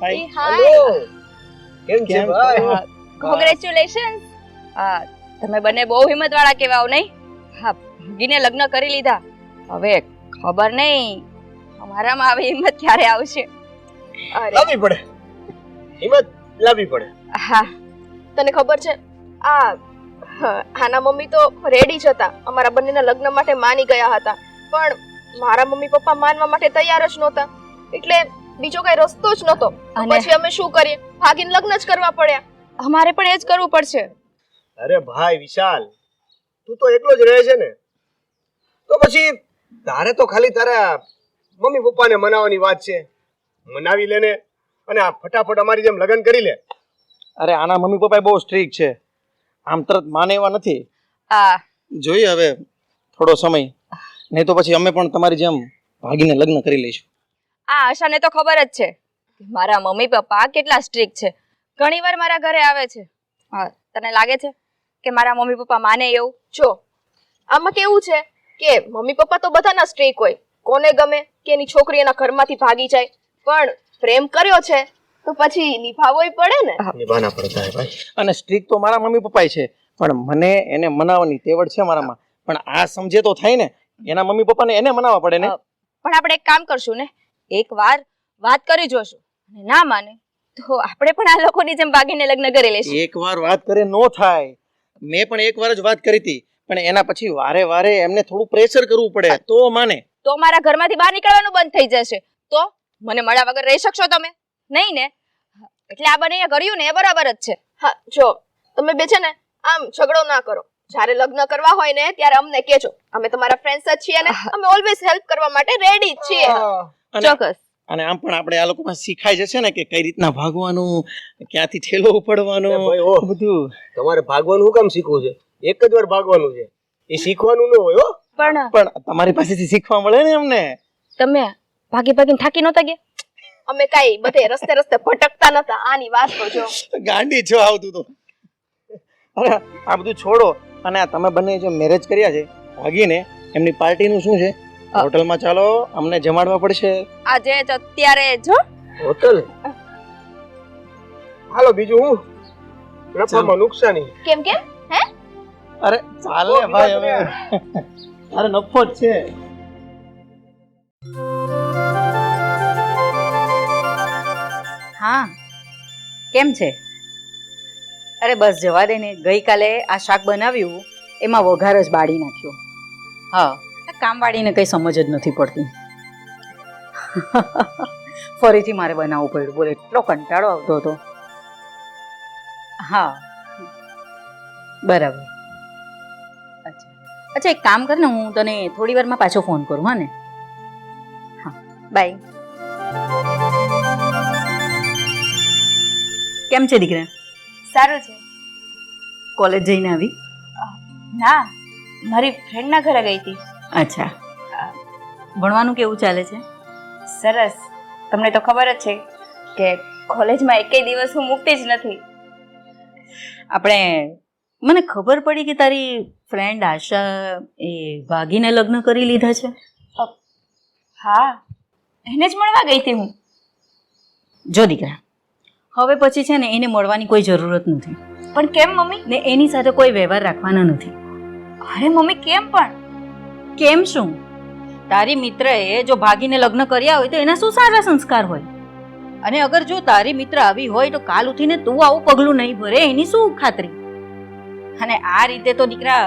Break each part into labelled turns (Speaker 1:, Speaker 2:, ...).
Speaker 1: ભાઈ.
Speaker 2: હેલો. કેમ છે
Speaker 1: કેમ છો?
Speaker 2: ભાઈ?
Speaker 3: કોંગ્રેચ્યુલેશન્સ. તમે બંને બહુ હિંમતવાળા કહેવાઓ નહીં? હા, ભાગીને લગ્ન કરી લીધા. હવે ખબર નહીં અમારામાં આવી હિંમત ક્યારે આવશે.
Speaker 2: લાવવી પડે. હિંમત લાવવી પડે.
Speaker 3: હા,
Speaker 4: તને ખબર છે આના મમ્મી તો રેડી જ હતા અમારા બંનેના લગ્ન માટે માની ગયા હતા, પણ મારા મમ્મી પપ્પા માનવા માટે તૈયાર જ નહોતા, એટલે બીજો કઈ રસ્તો જ નહોતો. પછી અમે શું કરીએ, ભાગીને લગ્ન જ કરવા પડ્યા.
Speaker 3: અમારે પણ એ જ કરવું પડશે.
Speaker 2: અરે ભાઈ વિશાલ, તું તો એકલો જ રહે છે ને, તો પછી તારે તો ખાલી તારા મમ્મી પપ્પાને મનાવવાની વાત છે. મનાવી લેને અને આ ફટાફટ અમારી જેમ લગ્ન કરી લે.
Speaker 1: અરે આના મમ્મી પપ્પા બહુ સ્ટ્રિક્ટ છે, આમ તરત માને એવા નથી. જોઈએ હવે થોડો સમય, નહીં તો પછી અમે પણ તમારી જેમ ભાગીને લગ્ન કરી લઈશું.
Speaker 3: આશાને તો ખબર જ છે કે મારા મમ્મી પપ્પા કેટલા સ્ટ્રિક્ટ છે. ઘણીવાર મારા ઘરે આવે છે. તને લાગે છે કે મારા મમ્મી પપ્પા માને એવું?
Speaker 4: જો આમાં કેવું છે કે મમ્મી પપ્પા તો બધાના સ્ટ્રીક હોય, કોને ગમે કે એની છોકરી એના ઘરમાંથી ભાગી જાય, પણ પ્રેમ કર્યો છે તો પછી નિભાવવોય પડે ને.
Speaker 2: નિભાના પડતા હે ભાઈ.
Speaker 1: અને સ્ટ્રિક્ટ તો મારા મમ્મી પપ્પાય છે, પણ મને એને મનાવવાની તેવડ છે મારામાં. પણ આ સમજે તો થાય ને, એના મમ્મી પપ્પાને એને મનાવવા પડે ને.
Speaker 3: પણ આપણે એક કામ કરશું ને, એક વાર વાત કરી જોશું, અને ના માને તો આપણે પણ આ લોકોની જેમ ભાગીને લગ્ન કરી લઈશું.
Speaker 1: એક વાર વાત કરે નો થાય. મેં પણ એક વાર જ વાત કરી હતી, પણ એના પછી વારે વારે એમને થોડું પ્રેશર કરવું પડે તો માને.
Speaker 3: તો મારા ઘરમાંથી બહાર નીકળવાનું બંધ થઈ જશે. તો મને મળ્યા વગર રહી શકશો તમે? નહીં ને? એટલે આ બંને કર્યું ને એ બરાબર જ છે.
Speaker 4: હા, જો તમે બે છે ને આમ ઝઘડો ના કરો. જ્યારે લગ્ન કરવા હોય ને ત્યારે અમને કહેજો, અમે તમારા ફ્રેન્ડ્સ જ છીએ ને અમે ઓલવેઝ હેલ્પ કરવા માટે રેડી જ છીએ.
Speaker 3: ચોક્કસ.
Speaker 1: અને આમ પણ આપણે આ લોકોમાં શીખાઈ જશે ને કે કઈ રીતના ભાગવાનું, ક્યાંથી ઠેલો ઉપાડવાનો,
Speaker 2: ભાઈ, ઓહ.
Speaker 1: બધું.
Speaker 2: તમારે ભાગવાનું શું કામ શીખવું છે? એક જ વાર ભાગવાનું છે, એ શીખવાનું ન હોય હો.
Speaker 3: પણ
Speaker 1: તમારી પાસેથી શીખવા મળે ને અમને.
Speaker 3: તમે ભાગી ભાગીને થાકી નહોતા ગયા?
Speaker 4: અમે કાઈ બધે રસ્તે રસ્તે ભટકતા નતા. આની વાત તો જો
Speaker 1: ગાંડી છો આવતું તો. અરે આ બધું છોડો, અને આ તમે બંને જે મેરેજ કર્યા છે ભાગીને, એમની પાર્ટીનું શું છે? હોટલમાં ચાલો, અમને જમાડવા પડશે.
Speaker 3: આજે જ અત્યારે જો
Speaker 2: હોટલ હાલો, બીજું હું નફામાં નુકસાની.
Speaker 4: કેમ કેમ હે?
Speaker 1: અરે ચાલે ભાઈ, હવે અરે નફો જ છે.
Speaker 5: હા, કેમ છે? અરે બસ જવા દે ને. ગઈકાલે આ શાક બનાવ્યું, એમાં વઘાર જ બાળી નાખ્યો. હા, આ કામવાળીને કંઈ સમજ જ નથી પડતી. ફરીથી મારે બનાવવું પડ્યું. બોલે એટલો કંટાળો આવતો હતો. હા બરાબર. અચ્છા અચ્છા, એક કામ કર ને, હું તને થોડી વારમાં પાછો ફોન કરું. હા ને? હા, બાય. કેમ છે દીકરા?
Speaker 3: સારું છે.
Speaker 5: કોલેજ જઈને આવી?
Speaker 3: ના, મારી ફ્રેન્ડના ઘરે ગઈ હતી.
Speaker 5: અચ્છા, ભણવાનું કેવું ચાલે છે?
Speaker 3: સરસ. તમને તો ખબર જ છે કે કોલેજમાં એકેય દિવસ હું મૂકતી જ નથી.
Speaker 5: મને ખબર પડી કે તારી ફ્રેન્ડ આશા એ ભાગીને લગ્ન કરી લીધા છે.
Speaker 3: હા, એને જ મળવા ગઈ હતી હું.
Speaker 5: જો દીકરા, હવે પછી છે ને એને મળવાની કોઈ જરૂરત નથી.
Speaker 3: પણ કેમ મમ્મી?
Speaker 5: ને એની સાથે કોઈ વ્યવહાર રાખવાનો નથી.
Speaker 3: અરે મમ્મી, કેમ પણ?
Speaker 5: કેમ શું? તારી મિત્રએ જો ભાગીને લગ્ન કર્યા હોય તો એના શું સારા સંસ્કાર હોય? અને અગર જો તારી મિત્ર આવી હોય તો કાલ ઉઠીને તું આવું પગલું નહીં ભરે, એની શું ખાતરી? અને આ રીતે તો દીકરા,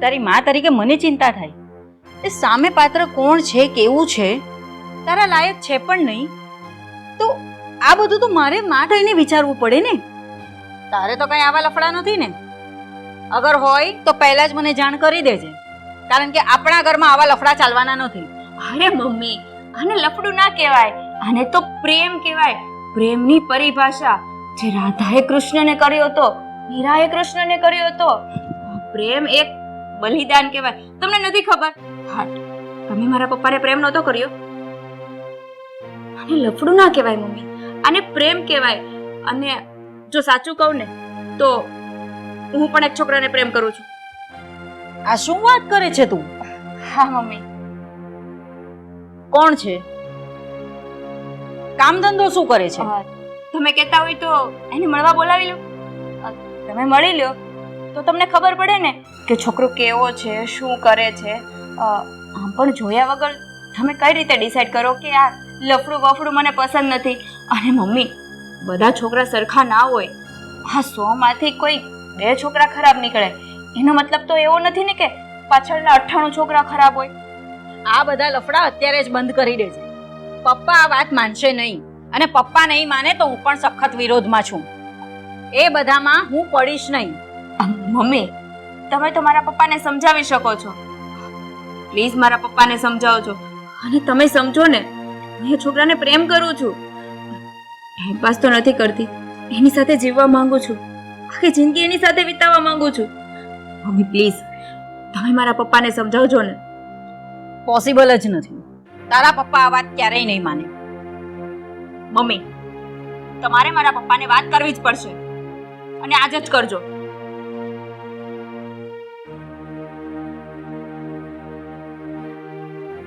Speaker 5: તારી માં તરીકે મને ચિંતા થાય. એ સામે પાત્ર કોણ છે, કેવું છે, તારા લાયક છે પણ નહીં, તો આ બધું તો મારે માં થઈને વિચારવું પડે ને. તારે તો કઈ આવા લફડા નથી ને? અગર હોય તો પહેલા જ મને જાણ કરી દેજે, કારણ કે આપણા ઘરમાં આવા લફડા ચાલવાના નથી.
Speaker 3: અરે મમ્મી, આને લફડું ના કહેવાય, આને તો પ્રેમ કહેવાય. પ્રેમની પરિભાષા જે રાધાએ કૃષ્ણને કર્યો હતો, મીરાએ કૃષ્ણને કર્યો હતો. પ્રેમ એક બલિદાન કહેવાય. તમને નથી ખબર? હા, તમે મારા પપ્પાને પ્રેમ નહોતો કર્યો. આને લફડું ના કહેવાય મમ્મી, આને પ્રેમ કહેવાય. અને જો સાચું કહું ને તો હું પણ એક છોકરાને પ્રેમ કરું છું.
Speaker 5: આ શું વાત કરે છે તું?
Speaker 3: હા મમ્મી.
Speaker 5: કોણ છે? કામ ધંધો શું કરે છે?
Speaker 3: તમે કહેતા હોય તો એને મળવા બોલાવી લો. તમે મળી લો તો તમને ખબર પડે ને કે છોકરો કેવો છે, શું કરે છે. આમ પણ જોયા વગર તમે કઈ રીતે ડિસાઈડ કરો કે આ લફડું વફડું મને પસંદ નથી? અને મમ્મી, બધા છોકરા સરખા ના હોય. આ 100માંથી કોઈ 2 છોકરા ખરાબ નીકળે એનો મતલબ તો એવો નથી ને કે પાછળના 98 છોકરા ખરાબ હોય.
Speaker 5: આ બધા લફડા અત્યારે જ બંધ કરી દેજે. પપ્પા આ વાત માનશે નહીં, અને પપ્પા નહીં માને તો હું પણ સખત વિરોધમાં છું. એ બધામાં હું પડીશ નહીં.
Speaker 3: મમ્મી, તમે તો મારા પપ્પાને સમજાવી શકો છો. પ્લીઝ મારા પપ્પાને સમજાવજો. અને તમે સમજો ને, હું એ છોકરાને પ્રેમ કરું છું. ટાઈમપાસ તો નથી કરતી, એની સાથે જીવવા માંગુ છું. આખી જિંદગી એની સાથે વિતાવવા માંગુ છું. મમ્મી પ્લીઝ, તમે મારા પપ્પાને સમજાવજો ને.
Speaker 5: પોસિબલ જ નથી. તારા પપ્પા આ વાત ક્યારેય નહીં માને.
Speaker 3: મમ્મી, તમારે મારા પપ્પાને વાત કરવી જ પડશે, અને આજ જ કરજો.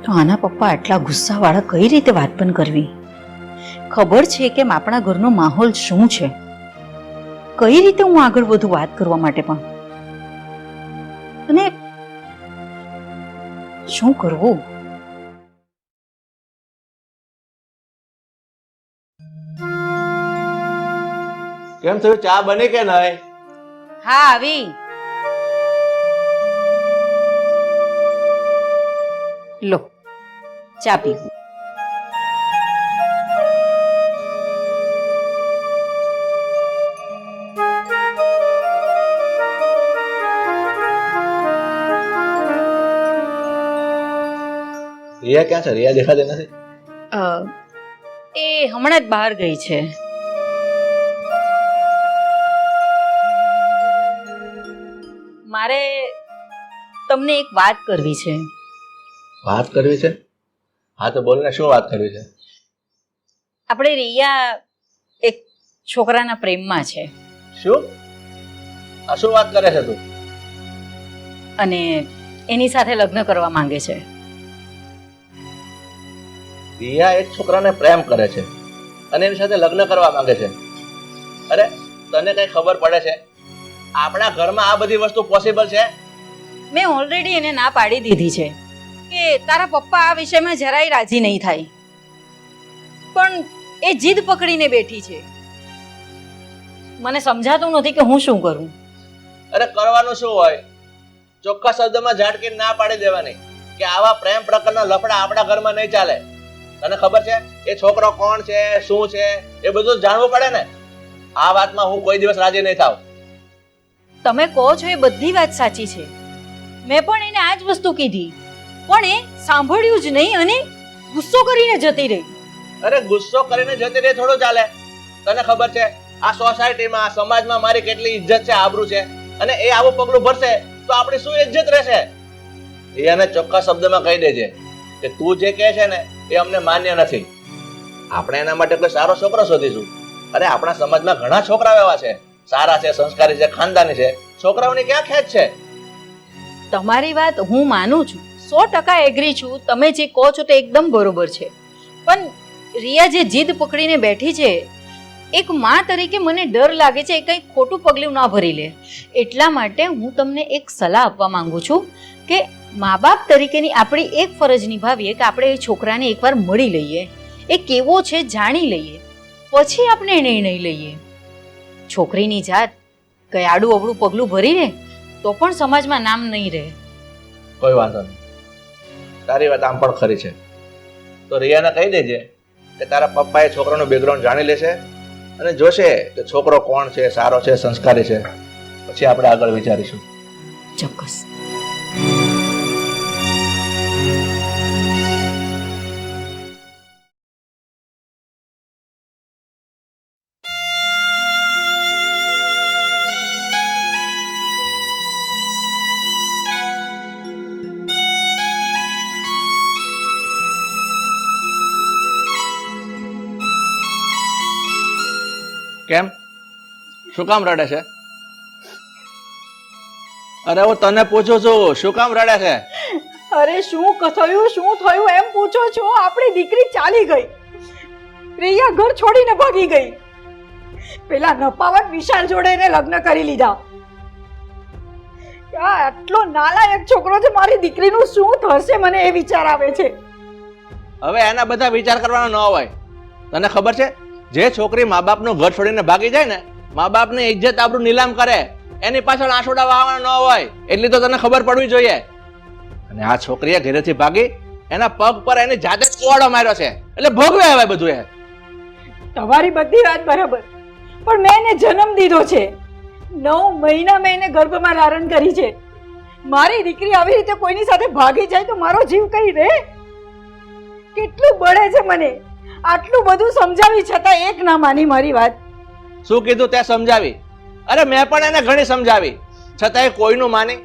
Speaker 5: તો આના પપ્પા આટલા ગુસ્સાવાળા કઈ રીતે વાત પણ કરવી? ખબર છે કે આપણા ઘરનો માહોલ શું છે. કઈ રીતે હું આગળ વધુ વાત કરવા માટે પણ, અને શું કરવું?
Speaker 6: કેમ થયું? ચા બની કે નહીં?
Speaker 5: હા, આવી. લો, ચા પી.
Speaker 6: રિયા ક્યાં છે? રિયા દેખાતી નથી.
Speaker 5: એ હમણાં જ બહાર ગઈ છે. મારે તમને એક વાત કરવી છે.
Speaker 6: વાત કરવી છે? હા તો બોલ ને, શું વાત કરવી છે?
Speaker 5: આપણે રિયા એક છોકરાના પ્રેમમાં છે.
Speaker 6: શું? આ શું વાત કરે છે તું?
Speaker 5: અને એની સાથે લગ્ન કરવા માંગે છે.
Speaker 6: રિયા એક છોકરાને પ્રેમ કરે છે અને એની સાથે લગ્ન કરવા માંગે છે. અરે તને કઈ ખબર પડે છે? આપણા ઘરમાં આ બધી વસ્તુ પોસિબલ છે?
Speaker 5: મેં ઓલરેડી એને ના પાડી દીધી છે કે તારા પપ્પા આ વિષયમાં જરાય રાજી નહીં થાય, પણ એ જીદ પકડીને બેઠી છે. મને સમજાતું નથી કે હું શું કરું.
Speaker 6: અરે કરવાનું શું હોય? ચોખ્ખા શબ્દમાં ઝાટકી ના પાડી દેવાની કે આવા પ્રેમ પ્રકારના લફડા આપણા ઘરમાં નહીં ચાલે. તને ખબર છે એ છોકરો કોણ છે, શું છે, એ બધું જાણવું પડે ને. આ વાતમાં હું કોઈ દિવસ રાજી નહીં થાવ.
Speaker 5: તમે કહો છો એ બધી વાત સાચી છે. મેં પણ એને આ જ વસ્તુ કીધી, પણ એ સાંભળ્યું જ નહીં અને ગુસ્સો કરીને જતી રહી.
Speaker 6: અરે ગુસ્સો કરીને જતી રહી થોડું ચાલે? તને ખબર છે આ સોસાયટીમાં, સમાજમાં મારી કેટલી ઇજ્જત છે, આબરૂ છે, અને એ આવું પગલું ભરશે તો આપણી શું ઇજ્જત રહેશે? એને ચોખ્ખા શબ્દમાં કહી દેજે કે તું જે કહે છે ને એ અમને માન્ય નથી. આપણે એના માટે કોઈ સારો છોકરો શોધીશું. અરે આપણા સમાજમાં ઘણા છોકરાઓ એવા છે, સારા છે, સંસ્કારી છે, ખાનદાની છે. છોકરાઓની ક્યાં ખેંચ છે?
Speaker 5: તમારી વાત હું માનું છું, 100% એગ્રી છું. તમે જે કહો છો તે એકદમ બરોબર છે, પણ રિયા જે જીદ પકડીને બેઠી છે, એક માં તરીકે મને ડર લાગે છે એ કંઈ ખોટું પગલું ના ભરી લે. એટલા માટે હું તમને એક સલાહ આપવા માંગુ છું કે મા બાપ તરીકેની આપણી એક ફરજ નિભાવીએ કે આપણે એ છોકરાને એકવાર મળી લઈએ, એ કેવો છે જાણી લઈએ, પછી આપણે નિર્ણય લઈએ. છોકરીની જાત કઈ આડું અવળું પગલું ભરી લે તો પણ સમાજમાં નામ નહીં રહે.
Speaker 6: કોઈ વાંધો નહીં, તારી વાત આમ પણ ખરી છે. તો રિયાને કહી દેજે કે તારા પપ્પાએ છોકરાનું બેકગ્રાઉન્ડ જાણી લેશે અને જોશે કે છોકરો કોણ છે, સારો છે, સંસ્કારી છે, પછી આપણે આગળ વિચારીશું.
Speaker 5: ચોક્કસ.
Speaker 6: કેમ? શું કામ રડે છે? અરે હું તને પૂછું છું, શું કામ રડે છે?
Speaker 5: અરે શું થયું એમ પૂછો છો? આપણી દીકરી ચાલી ગઈ. રિયા ઘર છોડીને ભાગી ગઈ. પેલા નપાવત વિશાલ જોડે એને લગ્ન કરી લીધા. આ આટલો નાલાયક છોકરો છે, મારી દીકરીનું શું થશે મને એ વિચાર આવે છે.
Speaker 6: હવે એના બધા વિચાર કરવાનો ન હોય. તને ખબર છે, જે છોકરી મા બાપનું ઘર છોડીને ભાગી જાય ને, મા બાપની ઇજ્જત આબરૂ નીલામ કરે, એની પાછળ આંસુડા વહાવાના ન હોય. એટલી તો તને ખબર પડવી જોઈએ. અને આ છોકરીએ ઘરેથી ભાગી એના પગ પર એની જાતે જ કુવાડો માર્યો છે, એટલે ભોગવે હવે બધું એ.
Speaker 5: તમારી બધી વાત બરાબર, પણ મેં એને જન્મ દીધો છે. 9 મહિના મેં એને ગર્ભમાં ધારણ કરી છે. મારી દીકરી આવી રીતે કોઈની સાથે ભાગી જાય તો મારો જીવ કઈ રહે? કેટલું બળે છે મને. આટલું બધું સમજાવી છતાં એક ના માની મારી વાત.
Speaker 6: શું કીધું તે સમજાવી? અરે મેં પણ એને ઘણી સમજાવી, છતાંય કોઈનું માની?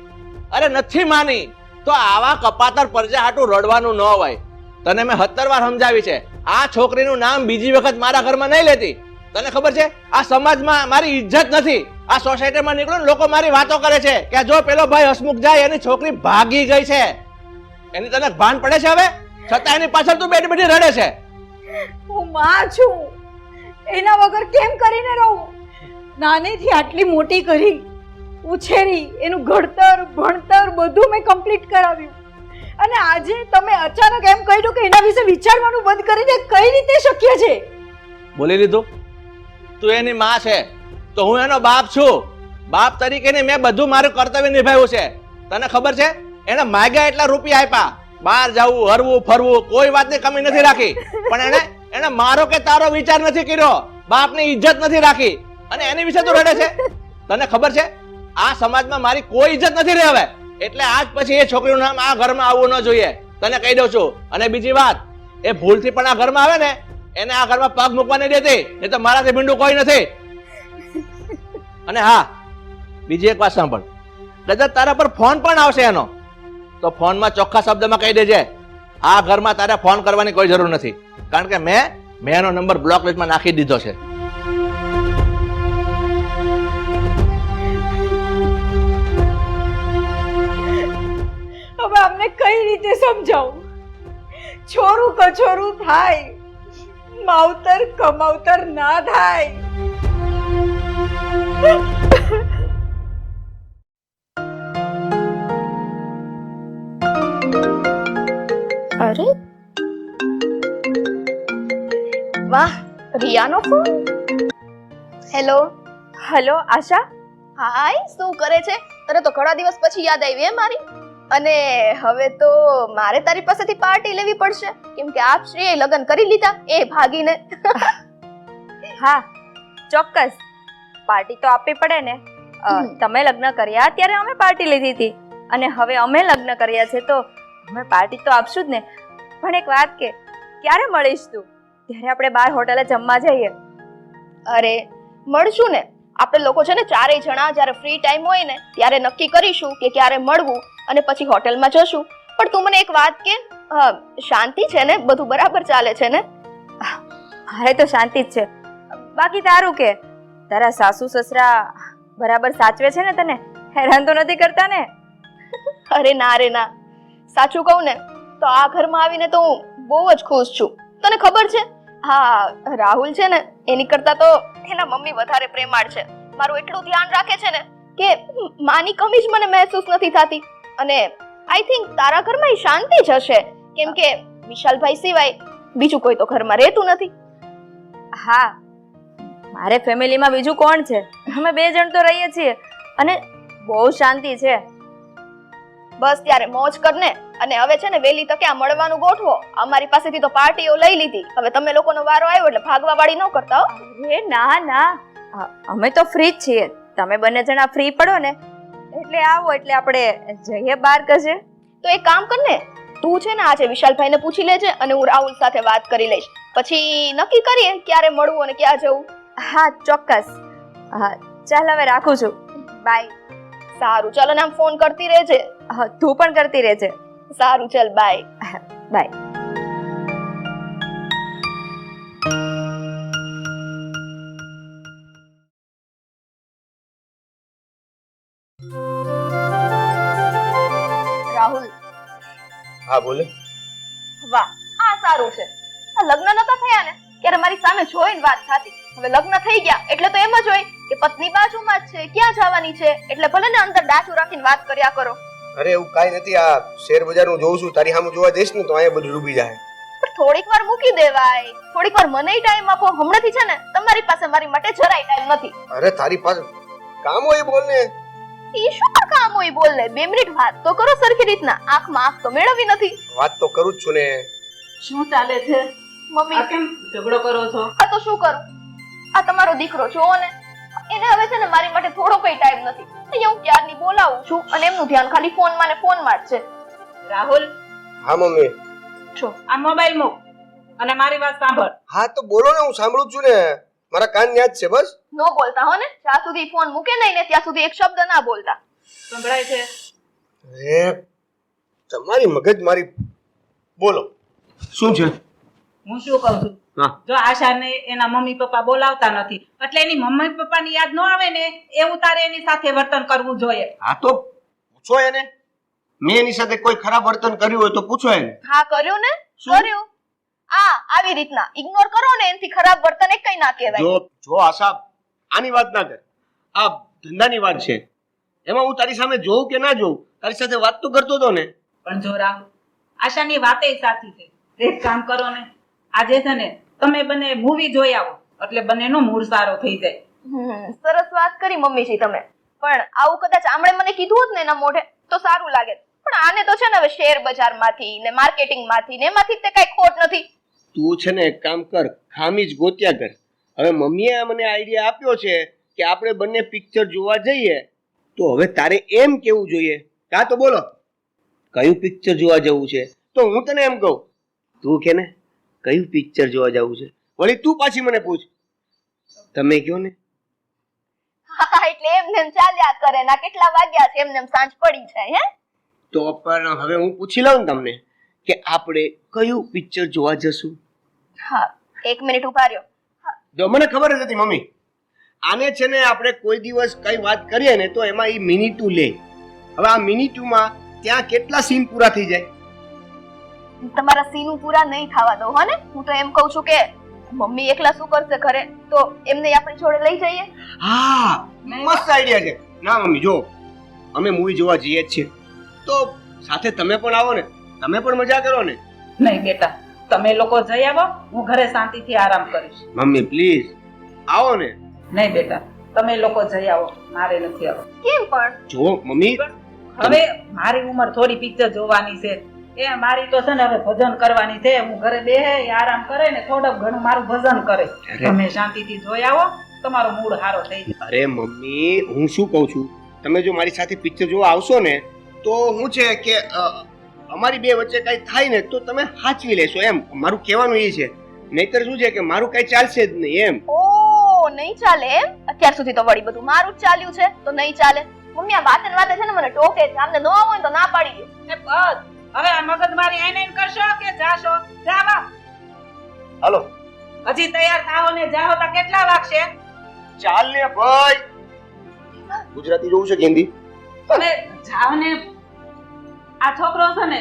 Speaker 6: અરે નથી માની તો આવા કપાતર પરજા હાટું રડવાનું ન હોય. તને મેં 17 વાર સમજાવી છે, આ છોકરીનું નામ બીજી વખત મારા ઘરમાં નહીં લેતી. તને ખબર છે, આ સમાજમાં મારી ઇજ્જત નથી. આ સોસાયટીમાં નીકળો ને લોકો મારી વાતો કરે છે કે જો પેલો ભાઈ હસમુખ જાય એની છોકરી ભાગી ગઈ છે. એની તને ભાન પડે છે હવે? છતાં એની પાછળ તું બેઠી બેઠી રડે છે.
Speaker 5: હું માં છું, એના વગર કેમ કરીને રહું? નાનીથી આટલી મોટી કરી, ઉછેરી, એનું ઘડતર ભણતર બધું મેં કમ્પ્લીટ કરાવ્યું, અને આજે તમે અચાનક એમ કહ્યું કે એના વિશે વિચારવાનું બંધ કરીને કઈ રીતે શક્ય છે?
Speaker 6: બોલી લીધું? તું એની માં છે તો હું એનો બાપ છું. બાપ તરીકેની મેં બધું મારું કર્તવ્ય નિભાવ્યું છે. તને ખબર છે, એને માગ્યા એટલા રૂપિયા આપ્યા, બહાર જવું, હરવું ફરવું, કોઈ વાતની કમી નથી રાખી. પણ એને મારો કે તારો વિચાર નથી કર્યો, બાપની ઇજ્જત નથી રાખી, અને એની વિશે તું રડે છે. તને ખબર છે, આ સમાજમાં મારી કોઈ ઇજ્જત નથી રહી હવે. એટલે આજ પછી એ છોકરીનું નામ આ ઘરમાં આવવું ન જોઈએ, તને કહી દઉં છું. અને બીજી વાત, એ ભૂલથી પણ આ ઘરમાં આવે ને, એને આ ઘરમાં પગ મૂકવા નહીં દેતી, નહીં તો મારાથી ભીંડું કોઈ નથી. અને હા, બીજી એક વાત સાંભળ, કદાચ તારા પર ફોન પણ આવશે એનો, તો ફોનમાં ચોખ્ખા શબ્દમાં કહી દેજે, આ ઘરમાં તારે ફોન કરવાની કોઈ જરૂર નથી, કારણ કે મેં એનો નંબર બ્લોક લિસ્ટમાં નાખી દીધો છે.
Speaker 5: હવે અમને કઈ રીતે સમજાવું? છોરું કછોરું થાય, માવતર કમાવતર ના થાય.
Speaker 4: અરે વાહ, રિયાનો ફોન. હેલો.
Speaker 3: હલો આશા,
Speaker 4: હાય, શું કરે છે? તને તો ઘણા દિવસ પછી યાદ આવી હે મારી. અને હવે તો મારે તારી પાસેથી પાર્ટી લેવી પડશે, કેમ કે આપ શ્રીએ લગ્ન કરી લીધા એ ભાગીને.
Speaker 3: હા ચોક્કસ, પાર્ટી તો આપવી પડે ને. તમે લગ્ન કર્યા ત્યારે અમે પાર્ટી લીધી હતી, અને હવે અમે લગ્ન કર્યા છે તો અમે પાર્ટી તો આપશું જ ને. પણ એક વાત કે, ક્યારે મળીશ તું? ત્યારે આપણે બહાર હોટલે જમવા જઈએ.
Speaker 4: અરે મળશું ને, આપણે લોકો છે ને ચારેય જણા જ્યારે ફ્રી ટાઈમ હોય ને ત્યારે નક્કી કરીશું કે ક્યારે મળવું, અને પછી હોટલમાં જશું. પણ તું મને એક વાત કે, શાંતિ છે ને? બધું બરાબર ચાલે છે ને?
Speaker 3: મારે તો શાંતિ જ છે. બાકી તારું કે, તારા સાસુ સસરા બરાબર સાચવે છે ને? તને હેરાન તો નથી કરતા ને?
Speaker 4: અરે ના રે ના, સાચું કહું ને તો આ ઘરમાં આવીને તો હું બહુ જ ખુશ છું. તને ખબર છે, હા રાહુલ છે ને એની કરતા તો એના મમ્મી વધારે પ્રેમાળ છે. મારું એટલું ધ્યાન રાખે છે ને કે માની કમી જ મને મહેસૂસ નથી થતી. અને આઈ થિંક તારા ઘરમાં શાંતિ જ હશે, કેમ કે વિશાલભાઈ સિવાય બીજું કોઈ તો ઘરમાં રહેતું નથી.
Speaker 3: હા, મારે ફેમિલીમાં બીજું કોણ છે? અમે 2 જણ તો રહીએ છીએ, અને બહુ શાંતિ છે.
Speaker 4: બસ ત્યારે મોજ કરને. અને હવે છે ને વેલી તકે આ મળવાનું ગોઠવો. અમારી પાસેથી તો પાર્ટીઓ લઈ લીધી, હવે તમે લોકોનો વારો આવ્યો એટલે ભાગવા વાળી ન કરતા હો.
Speaker 3: એ ના ના, અમે તો ફ્રી જ છીએ. તમે બંને જણા ફ્રી પડો ને એટલે આવો, એટલે આપણે જઈએ બહાર કશે.
Speaker 4: તો એક કામ કર ને, તું છે ને આજે વિશાલભાઈને પૂછી લેજે, અને હું રાહુલ સાથે વાત કરી લઈશ. પછી નક્કી કરીએ ક્યારે મળવું અને ક્યાં જવું.
Speaker 3: હા ચોક્કસ. હા ચાલ, હવે રાખું છું. બાય.
Speaker 4: સારું, ચાલો ને આમ ફોન કરતી રહેજે.
Speaker 3: હા, તું પણ કરતી રહેજે.
Speaker 4: સારું, ચાલ બાય.
Speaker 3: બાય.
Speaker 4: રાહુલ.
Speaker 2: હા બોલે.
Speaker 4: વાહ, આ સારું છે. આ લગ્ન નતા થયા ને ત્યારે મારી સામે જોઈને વાત થતી. હવે લગ્ન થઈ ગયા એટલે તો એમ જ હોય કે પત્ની બાજુમાં જ છે, ક્યાં જવાની છે, એટલે ભલે ને અંદર ડાચું રાખીને વાત કર્યા કરો.
Speaker 2: અરે એવું કાંઈ નથી. આ શેર બજાર હું જોઉં છું, તારી સામે જોવા જઈશ ને તો અહીંયા બધું ડૂબી જાય.
Speaker 4: પણ થોડીક વાર મૂકી દેવાય, થોડીક વાર મને ટાઈમ આપો. હમણાંથી છે ને તમારી પાસે મારી માટે જરાય ટાઈમ નથી.
Speaker 2: અરે તારી પાસે કામ હોય બોલ ને.
Speaker 4: ઈ શું કામ હોય બોલ ને? 2 મિનિટ વાત તો કરો સરખી રીતના. આંખમાં આંખ તો મેળવી નથી.
Speaker 2: વાત તો કરું જ છું ને.
Speaker 5: શું ચાલે છે?
Speaker 4: મમ્મી
Speaker 5: કેમ ઝઘડો કરો છો?
Speaker 4: આ તો શું કરું? આ તમારો દીકરો જોવો ને, એને હવે છે ને મારી માટે થોડો કઈ ટાઈમ નથી. અહીંયા હું ક્યારની બોલાવું છું અને એમનું ધ્યાન ખાલી ફોનમાં ને ફોનમાં જ છે.
Speaker 5: રાહુલ,
Speaker 2: હા મમ્મી.
Speaker 4: છો
Speaker 5: આ મોબાઈલ મૂક અને મારી વાત સાંભળ.
Speaker 2: હા તો બોલો ને, હું સાંભળું જ છું ને. મારા કાન ન્યા જ છે બસ.
Speaker 4: નો બોલતા હો ને, જ્યાં સુધી ફોન મૂકે નહીં ને ત્યાં સુધી એક શબ્દ ના બોલતા.
Speaker 5: સંભળાય છે?
Speaker 2: અરે તમારી મગજ મારી. બોલો શું છે?
Speaker 5: હું શું કહું છું,
Speaker 2: હા.
Speaker 5: જો આશાને એના મમ્મી પપ્પા બોલાવતા નથી એટલે એની મમ્મી પપ્પાની યાદ ન આવે ને એવું તારે એની સાથે વર્તન કરવું જોઈએ.
Speaker 2: હા તો પૂછો એને. મેં એની સાથે કોઈ ખરાબ વર્તન કર્યું હોય તો પૂછો એને.
Speaker 4: હા કર્યું ને,
Speaker 2: શું?
Speaker 4: કર્યું. આવી રીતના ઇગ્નોર કરો ને એનાથી ખરાબ વર્તન એક કઈ ના કહેવાય.
Speaker 2: જો આશા, આની વાત ના કર. આ ધંધાની વાત છે. એમાં હું તારી સામે જોઉં કે ના જોઉં, તારી સાથે વાત તો કરતો હતો ને.
Speaker 5: પણ જો રાહુલ, આશાની વાતે સાચી છે. એક કામ કરો ને, આજે છે ને તમે બંને મૂવી જોઈ આવો એટલે બંનેનો મૂડ સારો થઈ જાય.
Speaker 4: સરસ વાત કરી મમ્મીજી તમે. પણ આવું કદાચ આમણે મને કીધું હોત ને એના મોઢે તો સારું લાગે. પણ આને તો છે ને હવે શેર બજારમાંથી ને માર્કેટિંગમાંથી ને એમાંથી તે કઈ ખોટ નથી.
Speaker 2: તું છે ને એક કામ કર, ખામી જ ગોત્યા કર. હવે મમ્મીએ મને આઈડિયા આપ્યો છે કે આપણે બંને પિક્ચર જોવા જઈએ, તો હવે તારે એમ કેવું જોઈએ. કાં તો બોલો કયું પિક્ચર જોવા જવું છે, તો હું તને એમ કહું. તું કે ને કયું પિક્ચર જોવા જવું છે, વળી તું પાછી મને પૂછ. તમે કહો ને.
Speaker 4: હા એટલે એમને એમ ચાલ્યા કરે. ના કેટલા વાગ્યા છે એમને એમ સાંજ પડી જાય. હે
Speaker 2: તો પણ હવે હું પૂછી લઉં ને તમને કે આપણે કયું પિક્ચર જોવા જશું.
Speaker 4: હા 1 મિનિટ ઉભા રહ્યો.
Speaker 2: જો મને ખબર જ હતી મમ્મી, આને છે ને આપણે કોઈ દિવસ કઈ વાત કરીએ ને તો એમાં એ મિની 2 લે. હવે આ મિની 2 માં ત્યાં કેટલા સીન પૂરા થઈ જાય.
Speaker 4: તમારા સીનું પૂરા નહીં થવા દો હો ને. હું તો એમ કહું છું કે મમ્મી એકલા શું કરશે ઘરે, તો એમને આપણી જોડે લઈ જઈએ.
Speaker 2: હા મસ્ત આઈડિયા છે. ના મમ્મી જો અમે મૂવી જોવા જઈએ જ છીએ તો સાથે તમે પણ આવો ને, તમે પણ મજા કરો ને.
Speaker 5: નહીં બેટા, તમે લોકો જઈ આવો, હું ઘરે શાંતિથી આરામ કરીશ.
Speaker 2: મમ્મી પ્લીઝ આવો ને.
Speaker 5: નહીં બેટા, તમે લોકો જઈ આવો, મારે નથી આવો.
Speaker 4: કેમ પણ?
Speaker 2: જો મમ્મી
Speaker 5: હવે મારી ઉંમર થોડી પિક્ચર જોવાની છે, એ મારી તો છે ને હવે ભજન કરવાની છે. હું ઘરે બેહે આરામ કરે ને થોડુંક ઘણું મારું ભજન કરે. તમે શાંતિથી જોઈ આવો, તમારો મૂડ સારો થઈ જાય.
Speaker 2: અરે મમ્મી હું શું કહું છું, તમે જો મારી સાથે પિક્ચર જોવા આવશો ને તો હું છે કે અમારી બે વચ્ચે કઈ થાય ને તો તમે સાચવી લેશો, એમ મારું કહેવાનું એ છે. નહીતર શું છે કે મારું કઈ ચાલશે જ નહીં એમ.
Speaker 4: ઓ નહીં ચાલે એમ? અત્યાર સુધી તો વળી બધું મારું જ ચાલ્યું છે તો નહીં ચાલે. મમ્મી આ વાતે ને વાતે છે ને મને ટોકે છે. આમને ન આવો ને તો ના પાડી દો.
Speaker 5: એ બસ હવે આ મગજ મારી આઈને કરશો કે જાશો? જાવા.
Speaker 2: હાલો
Speaker 5: હજી તૈયાર થાઓ ને જાઓ તો કેટલા વાગશે?
Speaker 2: ચાલ ને ભાઈ. ગુજરાતી જોવું છે કે હિન્દી?
Speaker 5: હવે જાઓ ને. આ છોકરો છે ને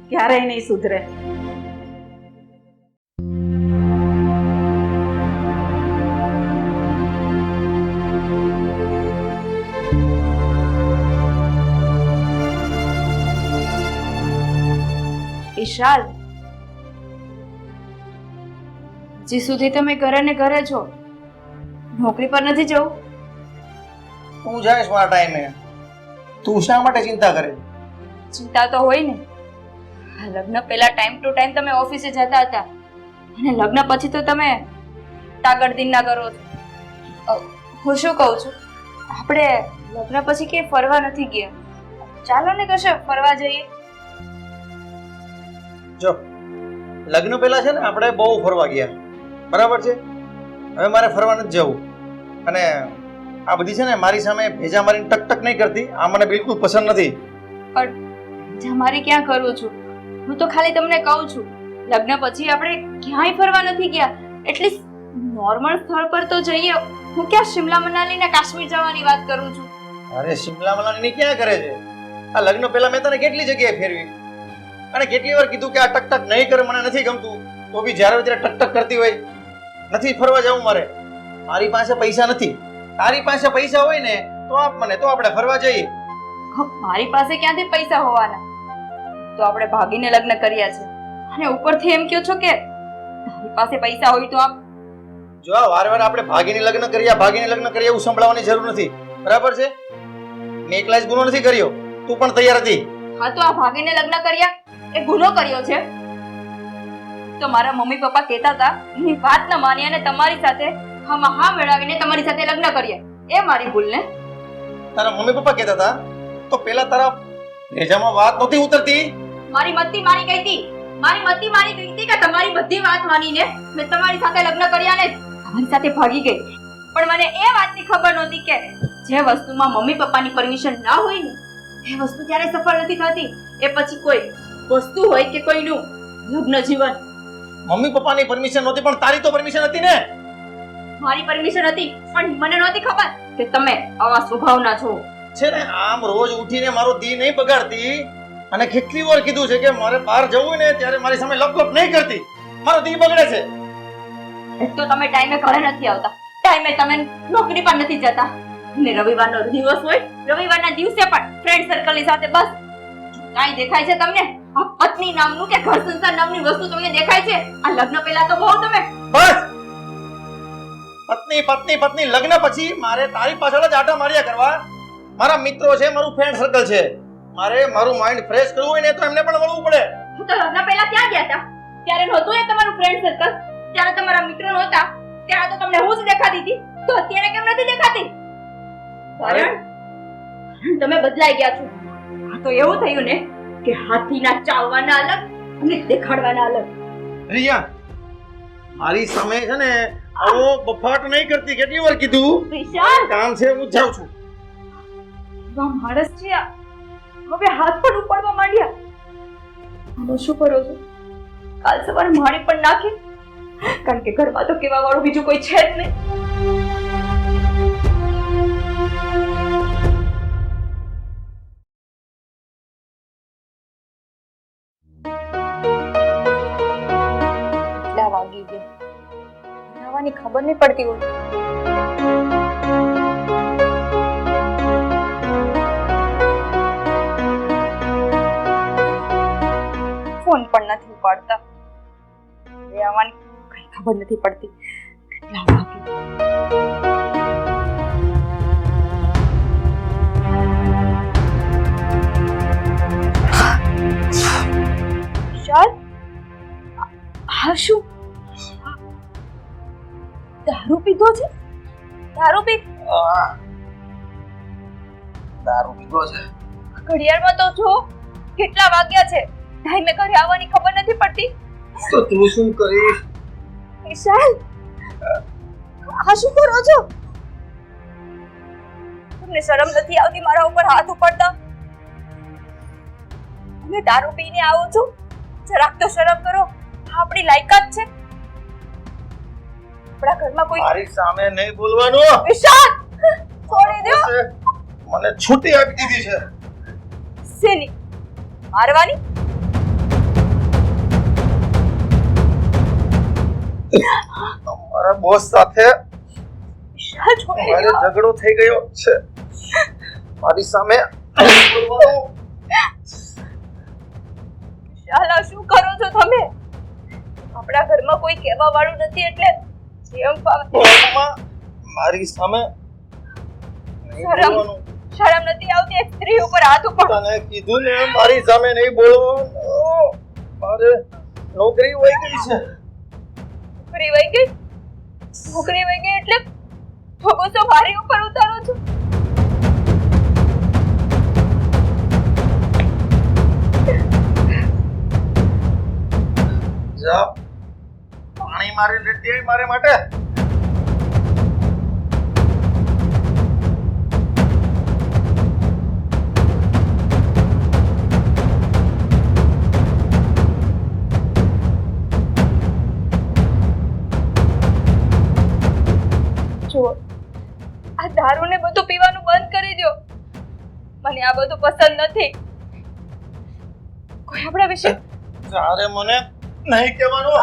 Speaker 5: ક્યારેય નહીં સુધરે.
Speaker 3: વિશાલ, હજી સુધી તમે ઘરે ને ઘરે છો, નોકરી પર નથી જવું?
Speaker 1: તું જાઈશ મારા ટાઈમે, તું શા માટે ચિંતા કરે?
Speaker 3: ચિંતા તો હોય ને. લગ્ન પહેલા ટાઈમ ટુ ટાઈમ તમે ઓફિસે જતા હતા અને લગ્ન પછી તો તમે તાગડદિન ના કરો છો. હું શું કહું છું, આપણે લગ્ન પછી કે ફરવા નથી ગયા? ચાલો ને કશે ફરવા જઈએ.
Speaker 1: જો લગ્ન પહેલા છે ને આપણે બહુ ફરવા ગયા, બરાબર છે. હવે મારે ફરવા નથી જવું. અને આ બધી છે ને મારી સામે ભેજા મારીને ટક નહીં કરતી, આ મને બિલકુલ પસંદ નથી.
Speaker 3: પણ મારી ક્યાં કરું છું? હું તો ખાલી તમને કહું છું, લગ્ન પછી આપણે ક્યાંય ફરવા નથી ગયા. એટલીસ્ટ નોર્મલ સ્થળ પર તો જઈએ. હું ક્યાં શિમલા મનાલી ને કાશ્મીર જવાની વાત કરું છું.
Speaker 1: અરે શિમલા મનાલી ક્યાં કરે છે? આ લગ્ન પહેલા મેં તને કેટલી જગ્યાએ ફેરવી અને કેટલી વાર કીધું કે આ ટક નહીં કરે, મને નથી ગમતું. તો બી જ્યારે ત્યારે ટક કરતી હોય. નથી ફરવા જવું મારે. મારી પાસે પૈસા નથી. તારી પાસે પૈસા હોય ને તો આપ મને, તો આપણે ફરવા જઈએ.
Speaker 3: મારી પાસે ક્યાંથી પૈસા હોવાના? તો આપણે ભાગીને લગ્ન કર્યા છે અને ઉપરથી એમ કહો છો કે તારી પાસે પૈસા હોય તો આપ.
Speaker 1: જો આ વાર આપણે ભાગીને લગ્ન કર્યા એવું સંભળાવવાની જરૂર નથી, બરાબર છે? મેં એકલા જ ગુનો નથી કર્યો, તું પણ તૈયાર હતી.
Speaker 3: હા તો આ ભાગીને લગ્ન કર્યા એ ગુનો કર્યો છે. તો મારા મમ્મી પપ્પા કહેતા હતા એની વાત ન માની અને તમારી સાથે હા મેળવીને તમારી સાથે લગ્ન કર્યા. એ મારી ભૂલ ને?
Speaker 1: તારા મમ્મી પપ્પા કહેતા હતા તો પેલા તારા ભેજામાં વાત નહોતી ઉતરતી?
Speaker 3: મારી મતી મારી ગઈ હતી. મારી મતી મારી ગઈ હતી કે તમારી બધી વાત માનીને મેં તમારી સાથે લગ્ન કર્યા ને તમારી સાથે ભાગી ગઈ. પણ મને એ વાતની ખબર નહોતી કે જે વસ્તુમાં મમ્મી પપ્પાની પરમિશન ના હોય ને એ વસ્તુ ત્યારે સફળ નથી થતી. એ પછી કોઈ વસ્તુ હોય કે કોઈનું લગ્ન જીવન.
Speaker 1: મમ્મી પપ્પાની પરમિશન નહોતી પણ તારી તો પરમિશન હતી ને?
Speaker 3: મારી પરમિશન હતી પણ મને નહોતી ખબર કે તમે આવા સ્વભાવના છો.
Speaker 1: છે ને આમ રોજ ઉઠીને મારો દી નહીં બગાડતી. અને કેટલી વાર કીધું છે કે મારે બહાર જવું હોય ને ત્યારે મારી સામે લપ નહીં કરતી. મારો દી બગડે છે.
Speaker 3: એક તો તમે ટાઈમે ઘરે નથી આવતા, ટાઈમે તમે નોકરી પર નથી જતા ને રવિવારનો દિવસ હોય રવિવારના દિવસે પણ ફ્રેન્ડ સર્કલની સાથે બસ કાઈ દેખાય છે તમને? આ પત્ની નામનું કે ઘર સંસાર નામની વસ્તુ તમને દેખાય છે? આ લગ્ન પહેલા તો બહુ તમે
Speaker 1: બસ પત્ની પત્ની પત્ની. લગ્ન પછી મારે તારી પાછળ જ આટા માર્યા કરવા. મારા મિત્રો છે, મારું ફ્રેન્ડ સર્કલ છે. મારે મારું માઇન્ડ ફ્રેશ કરવું હોય ને તો એમને પણ વળવું પડે.
Speaker 3: હું તો લગ્ન પહેલા ક્યાં ગયા હતા? ત્યારે નહોતું એ તમારું ફ્રેન્ડ સર્કલ, ત્યારે તમારા મિત્રો નહોતા, ત્યારે તો તમને હું જ દેખાતી હતી. તો અત્યારે કેમ નથી દેખાતી? કારણ તમે બદલાઈ ગયા છો. આ તો એવું થયું ને કે હાથીના ચાવવાના અલગ અને દેખાડવાના અલગ.
Speaker 1: રિયા, મારી સામે છે ને આવો બફાટ નહીં કરતી. કેટલી વાર કીધું?
Speaker 3: વિશાલ,
Speaker 1: કામ છે, હું જાઉં છું.
Speaker 3: એવા માણસ છે આ. હવે હાથ પણ ઉપાડવા માંડ્યા. આનો શું કરો છો? કાલ સવારે મારી પણ નાખી, કારણ કે ઘરમાં તો કેવા વાળું બીજું કોઈ છે જ નહીં. કેટલા વાગી ગયા? આવવાની ખબર નહીં પડતી હોય. ફોન પણ નથી ઉપાડતા. એ આવવાની કઈ ખબર નથી પડતી. કેટલા વાગે? વિશાલ, આ શું? દારૂ પીધો છે? દારૂ પીધો છે? ઘડિયાળમાં તો જો કેટલા વાગ્યા છે. ટાઈમે ઘરે આવવાની ખબર નથી પડતી.
Speaker 1: તો તું શું કરીશ?
Speaker 3: વિશાલ, આ શું કરો છો? તમને શરમ નથી આવતી મારા ઉપર હાથ ઉપાડતા? તમે દારૂ પીને આવો છો? જરાક તો શરમ કરો. આપણી લાયકાત છે? આપણા ઘરમાં કોઈ
Speaker 1: મારી સામે નહીં બોલવાનું.
Speaker 3: વિશાલ, છોડી દો.
Speaker 1: મને છૂટી આપી દીધી છે.
Speaker 3: શેની? મારવાની?
Speaker 1: મારા બોસ સાથે
Speaker 3: વિશાલ, છોડી
Speaker 1: મારો
Speaker 3: દો.
Speaker 1: ઝઘડો થઈ ગયો છે. મારી સામે બોલવાનું.
Speaker 3: વિશાલ, આ શું કરો છો તમે? આપણા ઘરમાં કોઈ કહેવા વાળું નથી એટલે જેમ ફાવે
Speaker 1: બોલવામાં મારી સામે નહીં
Speaker 3: શરમ.
Speaker 1: બોલવાનું.
Speaker 3: શરમ નથી આવતી એક સ્ત્રી ઉપર હાથ ઉપાડ?
Speaker 1: તને કીધું ને મારી સામે નહીં બોલવાનું. મારે નોકરી વહી ગઈ છે.
Speaker 3: નોકરી વહી ગઈ? નોકરી વહી ગઈ એટલે તો ગુસ્સો મારી ઉપર ઉતારો છો?
Speaker 1: જા, પાણી મારી લેતી આવી મારે માટે.
Speaker 3: જુઓ, આ દારૂને બધું પીવાનું બંધ કરી દો. મને આ બધું પસંદ નથી. કોઈ આપણા વિશે
Speaker 1: તારે મને નહીં કહેવાનું.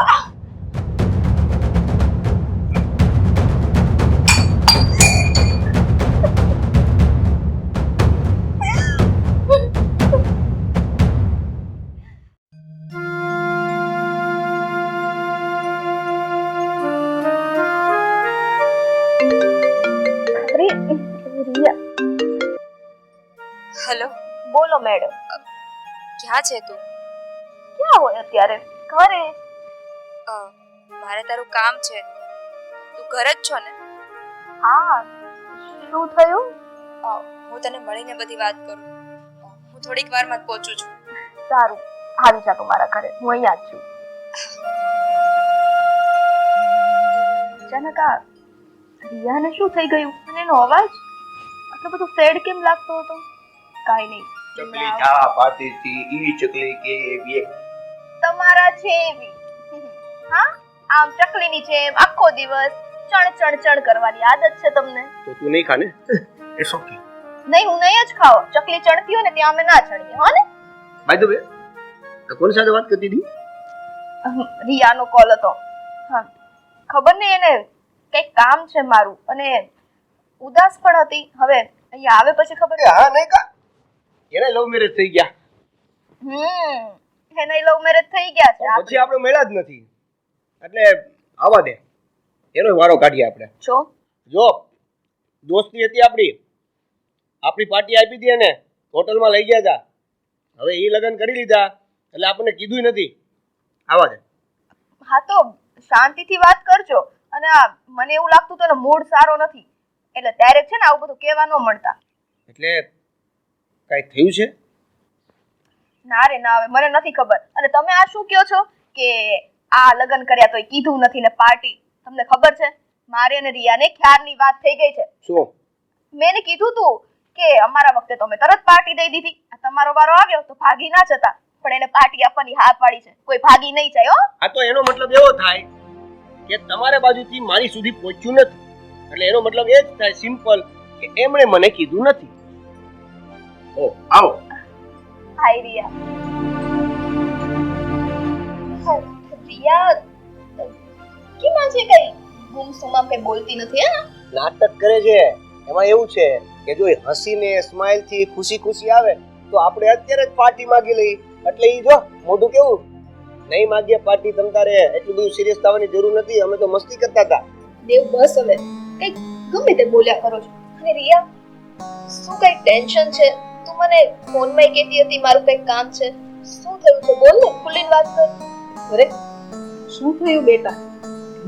Speaker 3: ક્યાં છે તું?
Speaker 4: ક્યાં હોય અત્યારે? ઘરે.
Speaker 3: મારે તારું કામ છે. તું ઘરે જ છો ને?
Speaker 4: હા, શું થયું?
Speaker 3: હું તને મળીને બધી વાત કરું. હું થોડીક વારમાં જ પહોંચું છું.
Speaker 4: સારું, આવી જા તું મારા ઘરે, હું અહીંયા જ છું. અચાનક આ રિયાને શું થઈ ગયું? અને એનો અવાજ આટલો બધો સેડ કેમ લાગતો હતો? કાંઈ નહીં,
Speaker 2: ચકલી ચા પાતી થી ઈ ચકલી કે બે
Speaker 4: તમારા છે એવી. હા, આમ ચકલીની જેમ આખો દિવસ ચણ ચણ ચણ કરવાની આદત છે તમને.
Speaker 2: તો તું નહીં ખાને. It's okay.
Speaker 4: નહીં, હું નહીં જ ખાવ. ચકલી ચણતી હોય ને ત્યાં અમે ના ચણીએ, હો ને?
Speaker 2: બાય ધ વે, તો કોની સાથે વાત કરતી હતી?
Speaker 4: રિયાનો કોલ હતો. હા, ખબર નહીં એને કંઈક કામ છે મારું, અને ઉદાસ પણ હતી. હવે અહીંયા આવે પછી ખબર
Speaker 2: હા નહીં કા, એને લવ મેરેજ થઈ ગયા.
Speaker 4: એને લવ મેરેજ થઈ ગયા છે.
Speaker 2: પછી આપણે મળ્યા જ નથી, એટલે આવા દે, એનો વારો કાઢીએ આપણે. જો દોસ્તી હતી આપણી પાર્ટી આપી હતી એને, હોટલમાં લઈ ગયા હતા. હવે એ લગ્ન કરી લીધા એટલે આપણને કીધું નથી. આવા દે.
Speaker 4: હા, તો શાંતિથી વાત કરજો. અને આ મને એવું લાગતું તો એનો મૂડ સારો નથી, એટલે ડાયરેક્ટ છે ને આવું બધું કહેવા ન મળતા.
Speaker 2: એટલે કઈ થયું છે?
Speaker 4: ના રે ના, હવે મને નથી ખબર. અને તમે આ શું કહો છો કે આ લગ્ન કર્યા તોય કીધું નથી ને પાર્ટી? તમને ખબર છે મારે અને રિયાને ખ્યાલની વાત થઈ ગઈ છે.
Speaker 2: શું?
Speaker 4: મેં એને કીધું તું કે અમારા વખતે તો અમે તરત પાર્ટી દઈ દીધી, આ તમારો વારો આવ્યો તો ભાગી ના જતા, પણ એને પાર્ટી આપવાની હા પાડી છે. કોઈ ભાગી નહીં જાય હો.
Speaker 2: આ તો એનો મતલબ એવો થાય કે તમારા બાજુથી મારી સુધી પહોંચ્યું નથી, એટલે એનો મતલબ એ જ થાય સિમ્પલ કે એમણે મને કીધું નથી. ઓ આવો.
Speaker 4: હાય રિયા. રિયા કેમ આજે કઈ ગુમસુમ કઈ બોલતી નથી? હે,
Speaker 2: નાટક કરે છે. એમાં એવું છે કે જો એ હસીને સ્માઈલ થી ખુશી ખુશી આવે તો આપણે અત્યારે જ પાર્ટી માંગી લઈ, એટલે ઈ જો મોઢું કેવું. નહીં માંગીએ પાર્ટી તમ તારે એટલું બધું સિરિયસ થવાની જરૂર નથી, અમે તો મસ્તી કરતા હતા.
Speaker 4: દેવ બસ હવે કઈક ગમે તે બોલ્યા કરો છો. અને રિયા, શું કઈ ટેન્શન છે? તું મને ફોનમાં કહેતી હતી મારું કઈ કામ છે. શું થયું છે? બોલ ને, ખુલ્લીને વાત કર.
Speaker 5: અરે શું થયું બેટા?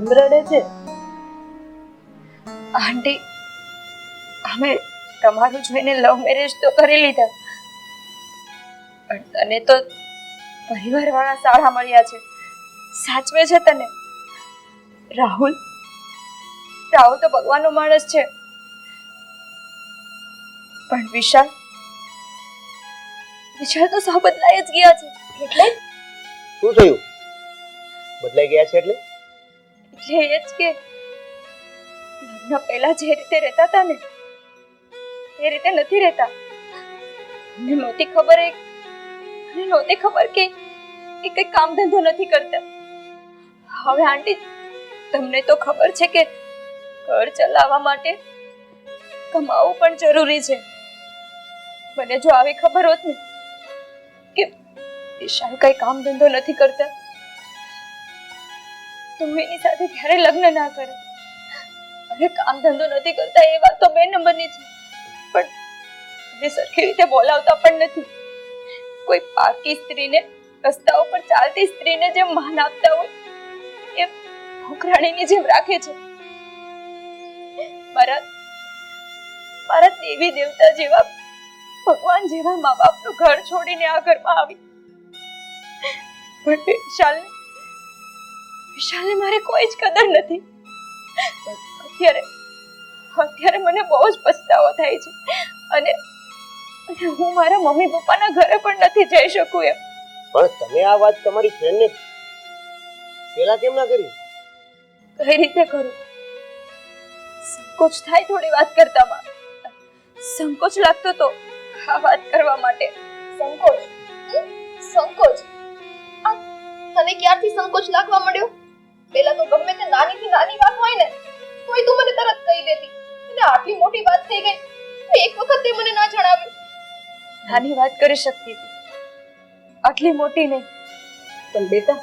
Speaker 5: રડે છે?
Speaker 3: આંટી, અમે તમારું જોઈને લવ મેરેજ તો કરી લીધા, પણ તને તો પરિવારવાળા સારા મળ્યા છે. સાચવે છે તને? રાહુલ તો ભગવાનનો માણસ છે, પણ વિશાલ તો સાવ બદલાઈ જ ગયા છે.
Speaker 4: એટલે
Speaker 2: શું થયું? બદલાઈ ગયા છે એટલે
Speaker 3: એ જ કે લગ્ન પહેલા જે રીતે રહેતા હતા ને એ રીતે નથી રહેતા. મને નહોતી ખબર કે એ કઈ કામ ધંધો નથી કરતા. હવે આંટી, તમને તો ખબર છે કે ઘર ચલાવવા માટે કમાવું પણ જરૂરી છે. મને જો આવી ખબર હોત ને કે વિશાલ કઈ કામ ધંધો નથી કરતા તો હું એની સાથે ક્યારે લગ્ન ના કરે. અરે કામ ધંધો નથી કરતા એ વાત તો 2 નંબરની છે, પણ એને સરખી રીતે બોલાવતા પણ નથી. કોઈ પાકી સ્ત્રીને, રસ્તા ઉપર ચાલતી સ્ત્રીને જેમ માન આપતા હોય એ ભોકરાણીની જેમ રાખે છે. મારા દેવી દેવતા જેવા, ભગવાન જેવા મા બાપનું ઘર છોડીને આ ઘરમાં આવી, પણ વિશાલને મારે કોઈ જ કદર નથી. અત્યારે મને બહુ જ પછતાવો થાય છે, અને હું મારા મમ્મી પપ્પાના ઘરે પણ નથી જઈ શકું એમ.
Speaker 2: પણ તમે આ વાત તમારી ફ્રેન્ડને પહેલા કેમ ના કરી?
Speaker 3: કઈ રીતે કરું? સંકોચ થાય થોડી વાત કરતામાં. સંકોચ લાગતો તો આ વાત કરવા માટે.
Speaker 4: સંકોચ? આ તને ક્યારથી સંકોચ લાગવા મળ્યો? પેલા તો ગમે તે નાનીથી નાની વાત હોય ને તોય તું મને તરત કહી દેતી, અને આટલી મોટી વાત થઈ ગઈ તો એક વખત તે મને ના જણાવ્યું.
Speaker 3: નાની વાત કરી શકતી હતી, આટલી મોટી નહીં.
Speaker 5: પણ બેટા,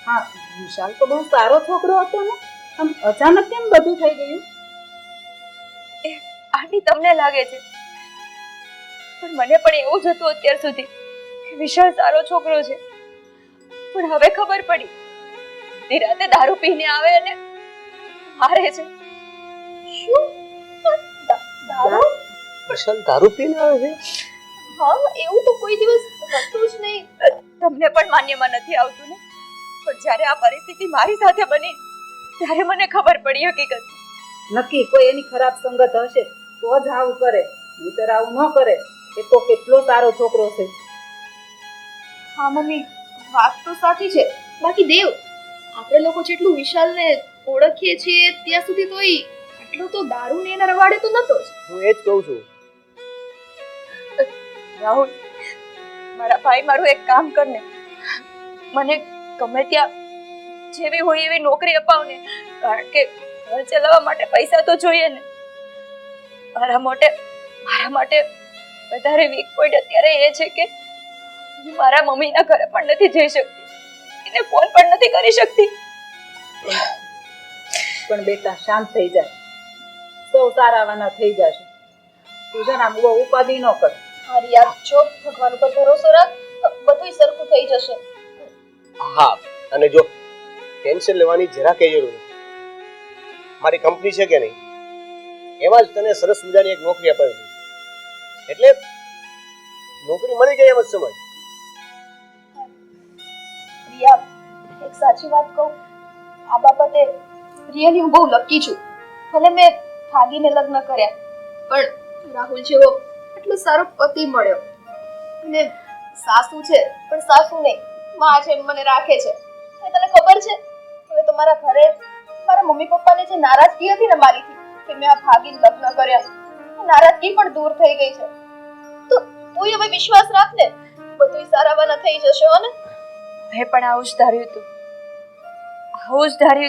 Speaker 5: હા વિશાલ તો બહુ સારો છોકરો હતો ને, આમ અચાનક કેમ બધું થઈ ગયું?
Speaker 3: આંટી તમને લાગે છે, પણ મને પણ એવું જ હતું અત્યાર સુધી કે વિશાલ સારો છોકરો છે, પણ હવે ખબર પડી તે રાતે દારૂ પીને આવે અને હારે છે.
Speaker 4: શું દારૂ?
Speaker 2: વિશાલ દારૂ પીને આવે છે?
Speaker 4: હા, એવું તો કોઈ દિવસ હતું જ નહીં.
Speaker 3: તમને પણ માન્યમાં નથી આવતું ને, પણ જ્યારે આ પરિસ્થિતિ મારી સાથે બની ત્યારે મને ખબર પડી હકીકત.
Speaker 5: નક્કી કોઈ એની ખરાબ સંગત હશે તો જ આવું કરે, નહીંતર આવું ન કરે. એ તો કેટલો સારો છોકરો છે.
Speaker 4: હા મમ્મી, વાત તો સાચી છે. બાકી દેવ, આપણે લોકો જેટલું વિશાલને ઓળખીએ છીએ ત્યાં સુધી તો આટલો તો દારૂ ને એના રવાડે તો નતો જ.
Speaker 2: હું એ જ કહું છું.
Speaker 3: રાહુલ, મારા ભાઈ મારું એક કામ કરને, મને ગમે ત્યાં જેવી હોય એવી નોકરી અપાવને, કારણ કે ઘર ચલાવવા માટે પૈસા તો જોઈએ ને. મારા માટે વધારે વીક પોઈન્ટ અત્યારે એ છે કે હું મારા મમ્મીના ઘરે પણ નથી જઈ શકતી, એને ફોન પણ નથી કરી શકતી.
Speaker 5: પણ બેટા શાંત થઈ જાય, સૌ સારાવાના થઈ જશે. તું છે ને આમ બહુ ઉપાધિ ન કર.
Speaker 4: હારી યાર, જો ભગવાન ઉપર ભરોસો રાખ, બધુંય સરખું થઈ જશે.
Speaker 2: હા, અને જો ટેન્શન લેવાની જરા કઈ જરૂર નથી. મારી કંપની છે કે નહીં, એમાં જ તને સરસ મજાની એક નોકરી અપાવી દીધી, એટલે નોકરી મળી ગઈ એમ જ સમજ.
Speaker 4: રિયા, એક સાચી વાત કહું, આ બાબતે રિયલી હું બહુ લકી છું. ભલે મેં ભાગીને લગ્ન કર્યા, પણ રાહુલ જેવો એટલો સારો પતિ મળ્યો. અને સાસુ છે, પણ સાસુ નહીં, માં છે, મને રાખે છે. અને તને ખબર છે, હવે તો મારા ઘરે મારા મમ્મી પપ્પાને જે નારાજગી હતી ને મારીથી કે મેં આ ભાગીને લગ્ન કર્યા, એ નારાજગી પણ દૂર થઈ ગઈ છે. તો તું હવે વિશ્વાસ રાખ ને, બધુંય સારાવાના થઈ જશે. હો ને?
Speaker 3: મેં પણ આવું જ ધાર્યું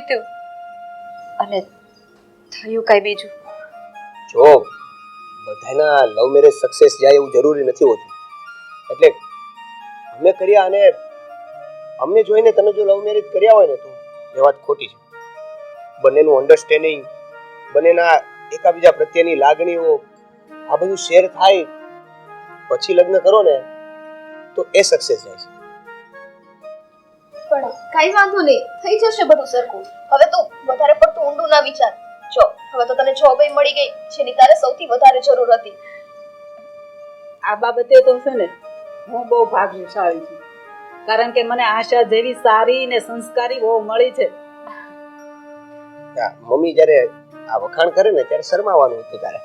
Speaker 3: હતું, અને થયું કઈ બીજું.
Speaker 2: જો બધાના લવ મેરેજ સક્સેસ જાય એવું જરૂરી નથી હોતું. એટલે અમે કર્યા અને અમને જોઈને તમે જો લવ મેરેજ કર્યા હોય ને તો એ વાત ખોટી છે. બંનેનું અન્ડરસ્ટેન્ડિંગ, બંનેના એકાબીજા પ્રત્યેની લાગણીઓ, આ બધું શેર થાય પછી લગ્ન કરો ને તો એ સક્સેસ જાય છે.
Speaker 4: પણ કઈ વાંધો નહીં, થઈ જશે બધું સરખું. હવે તું વધારે પડતું ઊંડું ના વિચાર. જો હવે તો તને જોબ મળી ગઈ જેની તારે સૌથી વધારે જરૂર હતી.
Speaker 5: આ બાબતે તો છે ને હું બહુ ભાગ્યશાળી છું, કારણ કે મને આશા જેવી સારી ને સંસ્કારી બહુ મળી છે.
Speaker 2: હા, મમ્મી જ્યારે આ વખાણ કરે ને ત્યારે શરમાવાનું હતું તારે.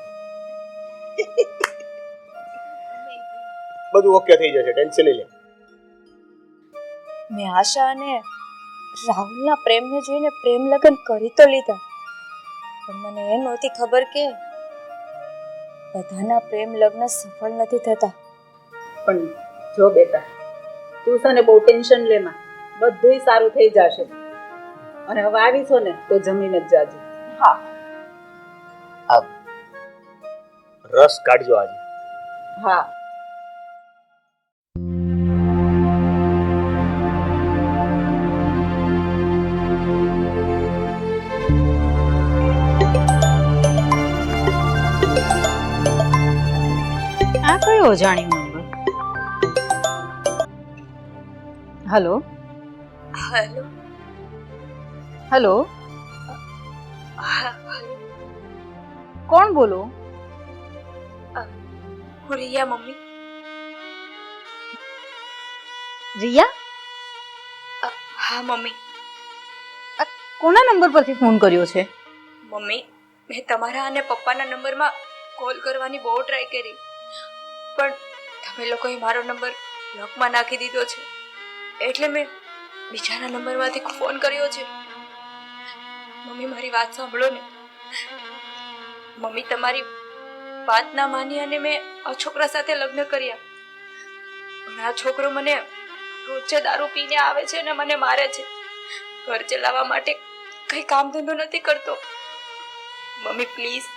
Speaker 2: બધું ઓકે થઈ જશે, ટેન્શન નહીં લે.
Speaker 3: મેં આશા અને રાહુલના પ્રેમને જોઈને પ્રેમ લગ્ન કરી તો લીધા, પણ મને એ નહોતી ખબર કે બધાના પ્રેમ લગ્ન સફળ નથી થતા.
Speaker 5: પણ જો બેટા, તું છે ને બહુ ટેન્શન લેમાં, બધુંય સારું થઈ જશે. અને હવે આવીશો ને તો જમીન જ જાજે.
Speaker 4: હા,
Speaker 2: રસ કાઢજો આજે.
Speaker 5: હા. આ કયો અજાણ્યો નંબર? Hello
Speaker 3: hello.
Speaker 5: હલો, કોણ બોલો?
Speaker 3: હું રિયા, મમ્મી.
Speaker 5: રિયા?
Speaker 3: હા મમ્મી.
Speaker 5: કોના નંબર પરથી ફોન કર્યો છે?
Speaker 3: મમ્મી, મેં તમારા અને પપ્પાના નંબરમાં કોલ કરવાની બહુ ટ્રાય કરી, પણ તમે લોકોએ મારો નંબર લોકમાં નાખી દીધો છે, એટલે મેં બીજાના નંબરમાંથી ફોન કર્યો છે. મમ્મી, મારી વાત સાંભળો ને. મમ્મી, તમારી વાત ના માની અને મેં આ છોકરા સાથે લગ્ન કર્યા, પણ આ છોકરો મને રોજ દારૂ પીને આવે છે અને મને મારે છે. ઘર ચલાવવા માટે કઈ કામ ધંધો નથી કરતો. મમ્મી પ્લીઝ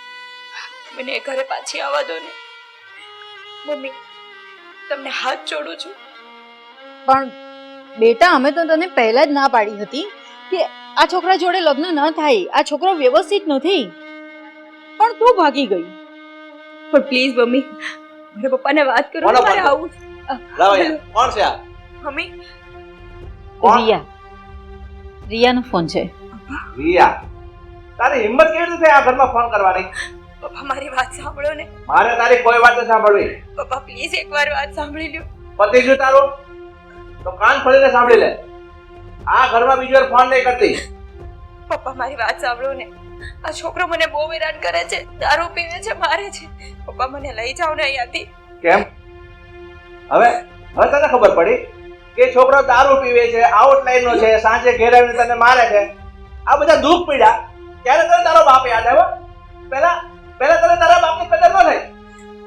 Speaker 3: મને ઘરે પાછી આવવા દો ને. મમ્મી, તમને હાથ જોડું છું.
Speaker 5: પણ બેટા, અમે તો તને પહેલા જ ના પાડી હતી કે આ છોકરા જોડે લગ્ન ન થાય, આ છોકરો વ્યવસ્થિત નથી, પણ તું ભાગી ગઈ.
Speaker 3: પણ પ્લીઝ મમ્મી, મારા પપ્પાને વાત કરો ને, મારે આવું.
Speaker 6: લાવો અહીંયા. કોણ છે આ?
Speaker 3: મમ્મી
Speaker 6: કોણ?
Speaker 5: રિયાનો ફોન છે.
Speaker 6: રિયા, તારી હિંમત કેવી રીતે થઈ આ ઘરમાં ફોન કરવાની?
Speaker 3: પપ્પા મારી વાત સાંભળો ને.
Speaker 6: મારે તારી કોઈ વાત નથી સાંભળવી.
Speaker 3: પપ્પા પ્લીઝ એકવાર વાત સાંભળી લ્યો.
Speaker 6: પતિ ગયું તારું? તો કાન ખોલીને સાંભળી લે. આ ઘરમાં બીજી વાર ફોન નહીં કરતી.
Speaker 3: પપ્પા મારી વાત સાંભળો ને. આ છોકરો મને બહુ હેરાન કરે છે, દારૂ પીવે છે, મારે છે. પપ્પા મને લઈ જાઓ ને અહીંયાથી.
Speaker 6: કેમ? હવે હવે તને ખબર પડી કે છોકરો દારૂ પીવે છે, આઉટલાઈન નો છે, સાંજે ઘેર આવીને તને મારે છે. આ બધા દુઃખ પીડા ત્યારે તને તારો બાપ યાદ આવ્યો? પહેલા પહેલા તને તારા બાપની કદર ન થઈ?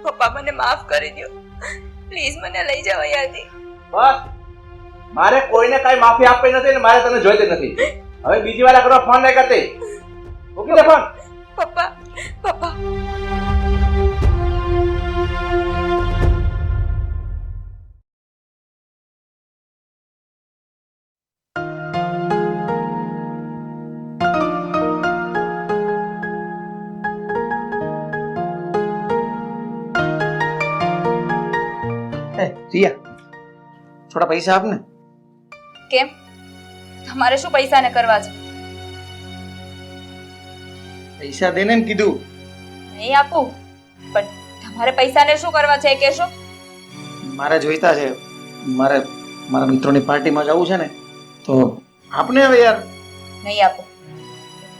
Speaker 3: પપ્પા મને માફ કરી દો પ્લીઝ, મને લઈ જાઓ અહીંયાથી.
Speaker 6: બસ, મારે કોઈને કઈ માફી આપવી નથી ને મારે તને જોઈતી નથી. હવે બીજી વાર આ ઘરમાં ફોન નહીં કરતી. મૂકી દે ફોન.
Speaker 3: પપ્પા પપ્પા
Speaker 1: રિયા, થોડા પૈસા આપ ને.
Speaker 3: કેમ? તમારે શું પૈસાને કરવા છે?
Speaker 1: પૈસા દે ને એમ કીધું.
Speaker 3: નહીં આપું, પણ તમારે પૈસાને શું કરવા છે એ કહેશો?
Speaker 1: મારે જોઈતા છે. મારે મારા મિત્રોની પાર્ટીમાં જવું છે ને, તો આપને હવે યાર.
Speaker 3: નહીં આપો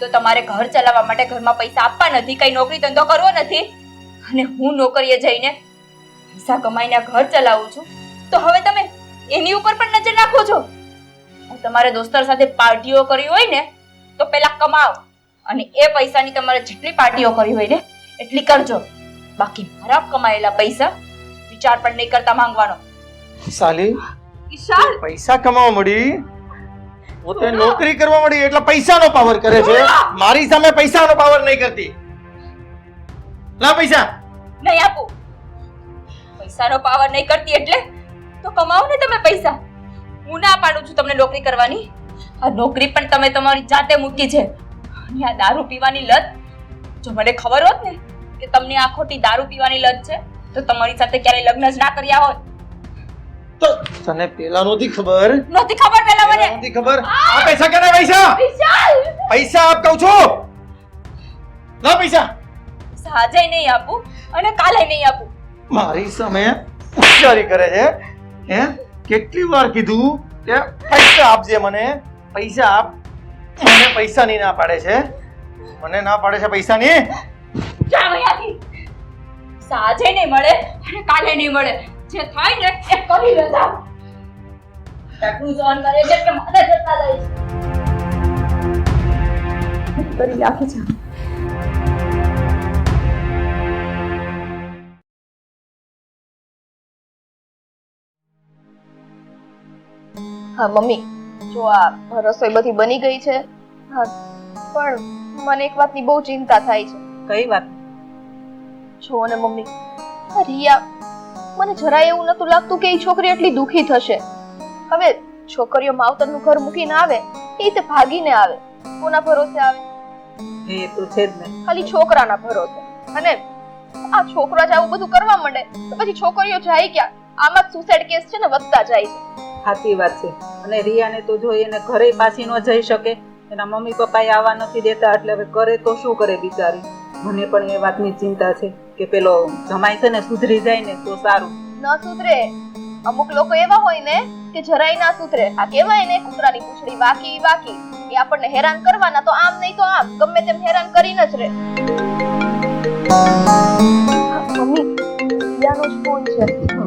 Speaker 3: તો તમારે ઘર ચલાવવા માટે ઘરમાં પૈસા આપવા નથી, કઈ નોકરી ધંધો કરવો નથી, અને હું નોકરીએ જઈને પૈસા કમાઈને ઘર ચલાવું છું, તો હવે તમે એની ઉપર પણ નજર નાખો છો. તમારે દોસ્તર સાથે પાર્ટીઓ કરી હોય ને તો પહેલા કમાઓ, અને એ પૈસાની તમારે જેટલી પાર્ટીઓ કરી હોય ને એટલી કરજો. બાકી મારા કમાયેલા પૈસા વિચાર પણ નહીં કરતા માંગવાનો.
Speaker 1: સાલી,
Speaker 3: ઈશાલ,
Speaker 1: પૈસા કમાવા મળી, પોતે નોકરી કરવા મળી એટલે પૈસાનો પાવર કરે છે. મારી સામે પૈસાનો પાવર નહીં કરતી. લા પૈસા.
Speaker 3: નહીં આપું. પૈસાનો પાવર નહીં કરતી એટલે તો કમાઓ ને તમે પૈસા. હું ના પાડું છું તમને નોકરી કરવાની. આ નોકરી પણ તમે તમારી જાતે મૂકી છે. અને આ દારૂ પીવાની લત, જો મને ખબર હોત ને કે તમને આ ખોટી દારૂ પીવાની લત છે તો તમારી સાથે ક્યારેય લગ્ન જ ના કર્યા હોત.
Speaker 1: તો તને પેલા નહોતી ખબર?
Speaker 3: નહોતી ખબર પેલા મને.
Speaker 1: નહોતી ખબર. આ પૈસા કેને? પૈસા
Speaker 3: વિશાલ,
Speaker 1: પૈસા આપ કહું છું. લા પૈસા.
Speaker 3: આજે નહીં આપું અને કાલે નહીં આપું.
Speaker 1: મારી સામે હોશિયારી કરે છે. હે, કેટલી વાર કીધું કે પૈસા આપજે મને, પૈસા આપ. મને પૈસાની ના પાડે છે. મને ના પાડે છે પૈસાની.
Speaker 3: જાવ અહીંયાથી. આજે નહીં મળે અને કાલે નહીં મળે. જે થાય ને એ કરી લેતા. ટકનું સહન કરે છે કે મને જતા જાય છે. કરી રાખી છે.
Speaker 4: હા મમ્મી, જો આ રસોઈ બધી બની ગઈ છે. હા, પણ મને એક વાતની બહુ ચિંતા થાય છે.
Speaker 5: કઈ વાત?
Speaker 4: જો ને મમ્મી, આ રિયા, મને જરાય એવું નતું લાગતું કે એ છોકરી એટલી દુખી થશે. હવે છોકરીઓ માવતરનું ઘર મૂકીને આવે એ રીતે ભાગીને આવે, કોના ભરોસે આવે?
Speaker 5: એ તો છે જ ને.
Speaker 4: ખાલી છોકરાના ભરોસે. અને આ છોકરા જ આવું બધું કરવા માંડે તો પછી છોકરીઓ જાય ક્યાં? આમાં જ સુસાઇડ કેસ છે ને વધતા જાય છે.
Speaker 5: સાચી વાત છે. અને રિયાને તો જો એને ઘરે પાછી ન જઈ શકે, એના મમ્મી પપ્પાએ આવવા નથી દેતા, એટલે હવે કરે તો શું કરે બિચારી. મને પણ એ વાતની ચિંતા છે કે પેલો જમાઈ છે ને સુધરી જાય ને તો સારું.
Speaker 4: ન સુધરે. અમુક લોકો એવા હોય ને કે જરાય ના સુધરે. આ કહેવાય ને કૂતરાની પૂંછડી વાકી વાકી. એ આપણને હેરાન કરવાના, તો આમ નહીં તો આમ ગમે તેમ હેરાન કરીને જ રહે. મમ્મી, રિયાનો જ ફોન છે.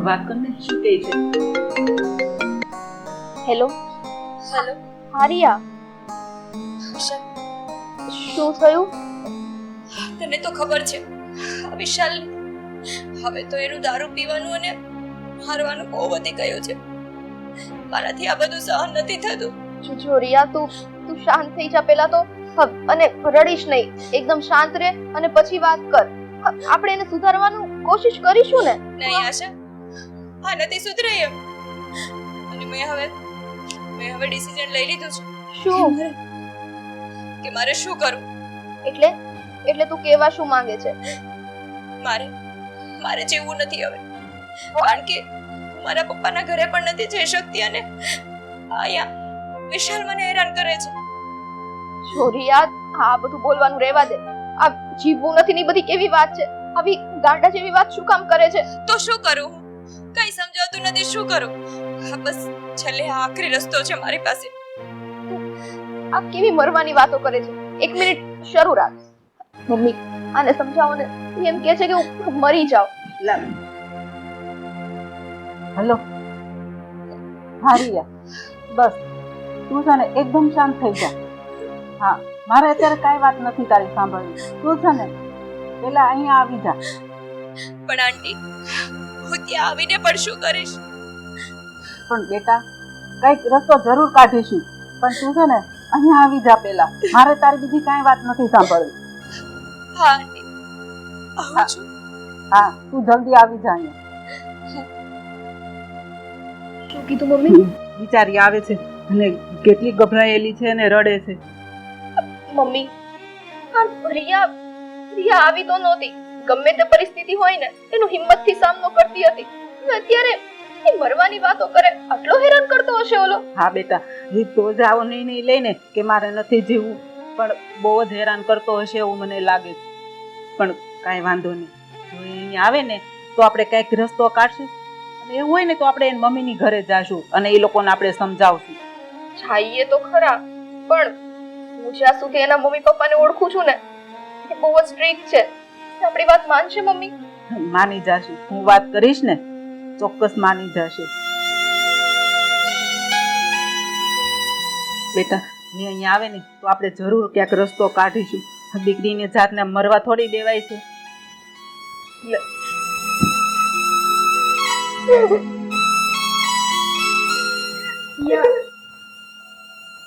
Speaker 5: વાત કરને, શું કહે છે?
Speaker 4: હેલો.
Speaker 3: હેલો.
Speaker 4: હા રિયા, શું થયું?
Speaker 3: તને તો ખબર છે વિશાલ, હવે તો એનું દારૂ પીવાનું અને મારવાનું બહુ વધી ગયું છે. મારાથી આ બધું સહન નથી થતું.
Speaker 4: જો રિયા, તું શાંત થઈ જા પેલા તો. અને રડીશ નહીં, એકદમ શાંત રહે અને પછી વાત કર. આપણે એને સુધારવાનું કોશિશ કરીશું ને.
Speaker 3: નહીં આશા, આ નથી સુધરે એમ. અને મેં હવે ડિસિઝન લઈ લીધું છે.
Speaker 4: શું?
Speaker 3: કે મારે શું કરવું.
Speaker 4: એટલે તું કેવા શું માંગે છે?
Speaker 3: મારે જીવવું નથી હવે, કારણ કે મારા પપ્પાના ઘરે પણ નથી જઈ શકતી અને અહીંયા વિશાલ મને હેરાન કરે છે.
Speaker 4: છોરિયા, આ બધું બોલવાનું રહેવા દે. આ જીવવું નથી ની બધી કેવી વાત છે? આવી ગાંડા જેવી વાત શું કામ કરે છે?
Speaker 3: તો શું કરું? કઈ સમજાવતું નથી, શું કરું? હા, બસ છેલ્લે આ આખરી રસ્તો છે મારી પાસે.
Speaker 4: આ કેવી મરવાની વાતો કરે છે? એક મિનિટ શરૂ રાખ. મમ્મી, આને સમજાવો ને. એમ કહે છે કે હું મરી જાઉં.
Speaker 5: હલો હા રિયા, બસ તું છે ને એકદમ શાંત થઈ જા. હા, મારે અત્યારે કાંઈ વાત નથી તારી સાંભળવી. તું છે ને પેલા અહીંયા આવી જા.
Speaker 3: પણ આંટી, હું ત્યાં આવીને પણ શું કરીશ?
Speaker 5: પણ બેટા, કંઈક રસ્તો જરૂર કાઢીશું, પણ તું છે ને અહીંયા આવી જા પેલા. મારે તારી બીજી કાંઈ વાત નથી સાંભળવી.
Speaker 3: હા આંટી, આવું છું.
Speaker 5: હા, તું જલ્દી આવી જા અહીંયા.
Speaker 4: શું કીધું મમ્મી?
Speaker 5: બિચારી આવે છે અને કેટલી ગભરાયેલી છે અને રડે છે.
Speaker 4: મમ્મી, આ રિયા આવી તો નહોતી. ગમે તે પરિસ્થિતિ હોય ને એનો હિંમતથી સામનો કરતી હતી. અને અત્યારે એ મરવાની વાતો કરે. આટલો હેરાન કરતો હશે ઓલો.
Speaker 5: હા બેટા, રીત તો જ આવો નિર્ણય લઈને કે મારે નથી જીવવું, પણ બહુ જ હેરાન કરતો હશે એવું મને લાગે છે. પણ કાંઈ વાંધો નહીં, જો એ અહીંયા આવે ને તો આપણે કંઈક રસ્તો કાઢશું. અને એવું હોય ને તો આપણે એની મમ્મીની ઘરે જાશું અને એ લોકોને આપણે સમજાવશું.
Speaker 4: છાઈએ તો ખરા, પણ હું જ્યાં સુધી એના મમ્મી પપ્પાને ઓળખું છું ને એ બહુ જ સ્ટ્રિક્ટ છે. આપણી વાત માનશે મમ્મી?
Speaker 5: માની જશે. હું વાત કરીશ ને ચોક્કસ માની જશે. બેટા, એ અહીંયા આવે ને તો આપણે જરૂર ક્યાંક રસ્તો કાઢીશું. દીકરીને જાતને મરવા થોડી દેવાય છે.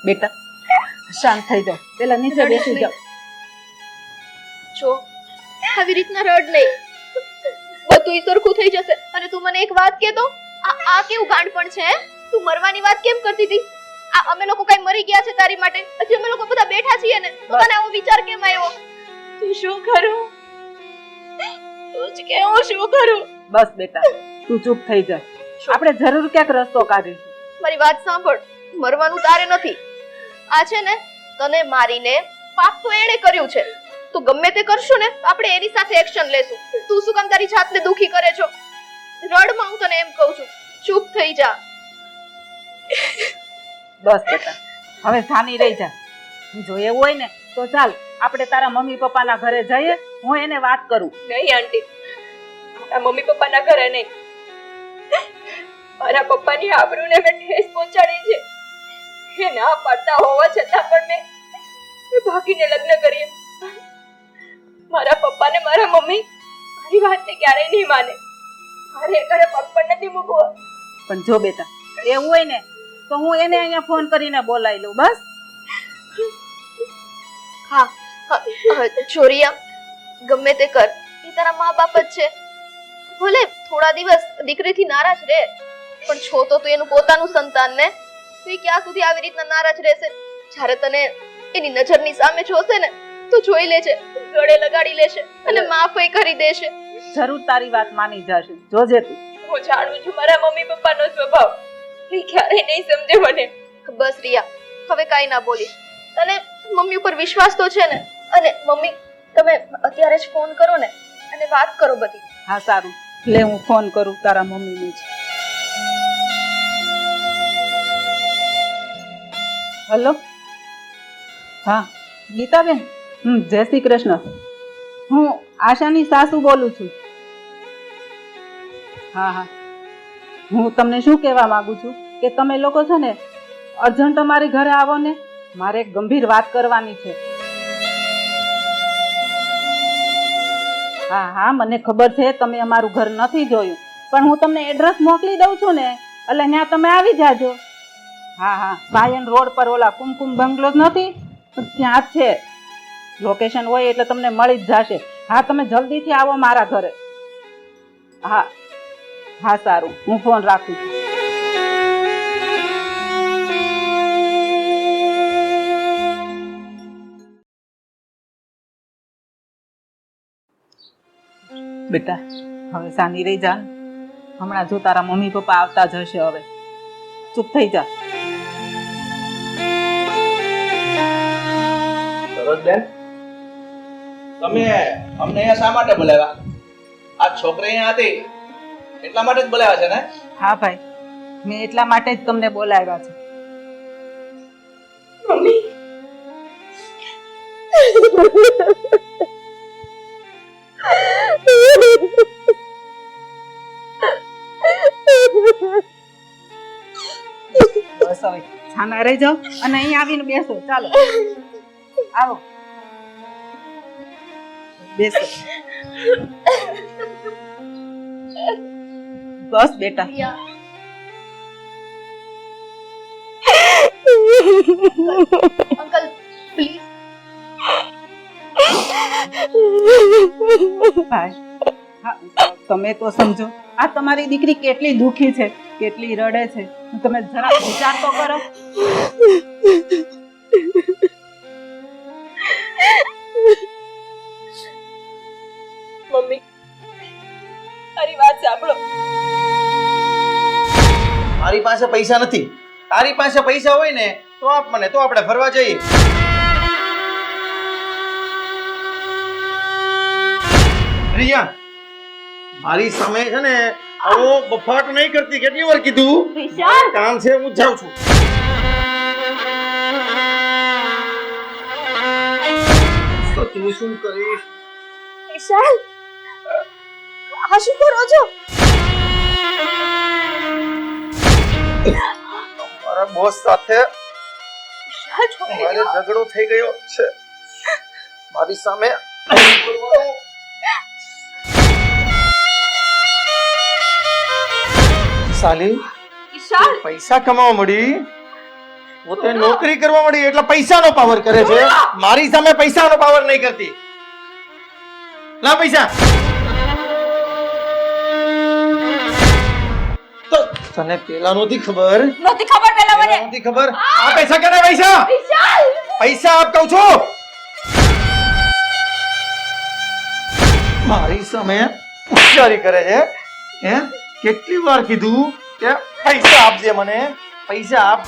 Speaker 5: બેટા શાંત થઈ જાઓ, પેલા નીચે બેસી જાઓ.
Speaker 4: જો આવી રીતના રડ નહીં, બધું સરખું થઈ જશે. અને તું મને એક વાત કહે તો, આ કેવું ગાંડપણ છે? તું મરવાની વાત કેમ કરતી હતી? આ અમે લોકો કઈ મરી ગયા છે તારી માટે? હજી અમે લોકો બધા બેઠા છીએ ને, તો તને આવો વિચાર કેમ આવ્યો?
Speaker 3: તું શું કરું? તું જ કે હું શું કરું?
Speaker 5: બસ બેટા, તું ચૂપ થઈ જા. આપણે જરૂર ક્યાંક રસ્તો કાઢીશું.
Speaker 4: મારી વાત સાંભળ, મરવાનું તારે નથી. આ છે ને તને મારીને પાપ તો એણે કર્યું છે. તું ગમે તે કરશું ને તો આપણે એની સાથે એક્શન લેશું. તું શું કામ તારી જાતને દુખી કરે છો? રડમાં હું તને એમ કહું છું, ચૂપ થઈ જા.
Speaker 5: બસ બેટા, હવે સાની રહી જા. જો એવું હોય ને તો ચાલ આપણે તારા મમ્મી પપ્પાના ઘરે જઈએ. હું એને વાત કરું.
Speaker 3: નહીં આંટી, મારા મમ્મી પપ્પાના ઘરે નહીં. મારા પપ્પાની આબરૂને મેં ઠેસ પહોંચાડી છે. એ ના પાડતા હોવા છતાં પણ મેં ભાગીને લગ્ન કરીએ. મારા પપ્પા ને મારા મમ્મી મારી વાતને ક્યારેય નહીં માને. મારે એ ઘરે પગ પણ નથી મૂકવો.
Speaker 5: પણ જો બેટા એવું હોય ને તો હું એને અહીંયા ફોન કરીને બોલાવી લઉં. બસ
Speaker 4: હા, ચોરિયા, ગમે તે કર, એ તારા મા બાપ જ છે. ભલે થોડા દિવસ દીકરીથી નારાજ રહે, પણ છો તો તું એનું પોતાનું સંતાન ને. તો એ ક્યાં સુધી આવી રીતના નારાજ રહેશે? જ્યારે તને એની નજરની સામે જોશે ને તો જોઈ લેજે, ગળે લગાડી લેશે અને માફી કરી દેશે.
Speaker 5: જરૂર તારી વાત માની જશે. જોજે તું.
Speaker 3: હું જાણું છું મારા મમ્મી પપ્પાનો સ્વભાવ. એ ક્યારેય નહીં સમજે મને.
Speaker 4: બસ રિયા, હવે કાઈ ના બોલીશ. તને મમ્મી ઉપર વિશ્વાસ તો છે ને? અને મમ્મી, તમે અત્યારે જ ફોન કરો ને અને વાત કરો બધી.
Speaker 5: હા સારું, લે હું ફોન કરું તારા મમ્મીને જ. હલો, હા ગીતાબેન. જય શ્રી કૃષ્ણ. હું આશાની સાસુ બોલું છું. હા હા, હું તમને શું કહેવા માંગુ છું કે તમે લોકો છે ને અર્જન્ટ અમારી ઘરે આવો ને. મારે એક ગંભીર વાત કરવાની છે. હા હા, મને ખબર છે તમે અમારું ઘર નથી જોયું, પણ હું તમને એડ્રેસ મોકલી દઉં છું ને, એટલે ત્યાં તમે આવી જાજો. હા હા, સાયન રોડ પર ઓલા કુમકુમ બંગલોઝ નથી, ત્યાં જ છે. લોકેશન હોય એટલે તમને મળી જ જશે. હા, તમે જલ્દીથી આવો મારા ઘરે. હા હા સારું, હું ફોન રાખું છું. બેટા હવે સાની રહી જા. હમણાં જો તારા મમ્મી પપ્પા આવતા જ હશે. હવે ચૂપ થઈ જા.
Speaker 6: સરોજબેન, તમે અમને અહીંયા શા માટે બોલાવ્યા? આ છોકરી અહીંયા હતી એટલા માટે જ બોલાવ્યા છે ને?
Speaker 5: હા ભાઈ, મેં એટલા માટે જ તમને બોલાવ્યા છે. બસ હવે છાના રહી જાઓ અને અહીં આવીને બેસો. ચાલો આવો, બેસો. બસ બેટા.
Speaker 4: Uncle please.
Speaker 5: ભાઈ, હા, તમે તો સમજો આ તમારી દીકરી કેટલી દુખી છે, કેટલી રડે છે. તમે જરા વિચાર તો કરો.
Speaker 4: મમ્મી મારી વાત સાંભળો.
Speaker 1: મારી પાસે પૈસા નથી. તારી પાસે પૈસા હોય ને તો આપ મને, તો આપણે ફરવા જઈએ. રિયા, મારી સામે છે ને આવો બફાટ નહીં કરતી. કેટલી વાર કીધું?
Speaker 3: વિશાલ,
Speaker 1: કામ છે, હું જાઉં છું. તો તું શું કરીશ?
Speaker 4: વિશાલ આ શું કરો છો?
Speaker 1: મારા બોસ સાથે મારે ઝઘડો થઈ ગયો છે. મારી સામે સાલી
Speaker 3: વિશાલ,
Speaker 1: પૈસા કમાવા મળી, પોતે નોકરી કરવા મળી એટલે પૈસાનો પાવર કરે છે. મારી સામે પૈસાનો પાવર નહીં કરતી. લા પૈસા. તો તને પેલા નહોતી ખબર?
Speaker 3: નહોતી ખબર પેલા મને.
Speaker 1: નહોતી ખબર? આ પૈસા કરે પૈસા.
Speaker 3: વિશાલ,
Speaker 1: પૈસા આપ કહું છું. મારી સામે હોશિયારી કરે છે. હે, કેટલી વાર કીધું કે પૈસા આપજે મને, પૈસા આપ.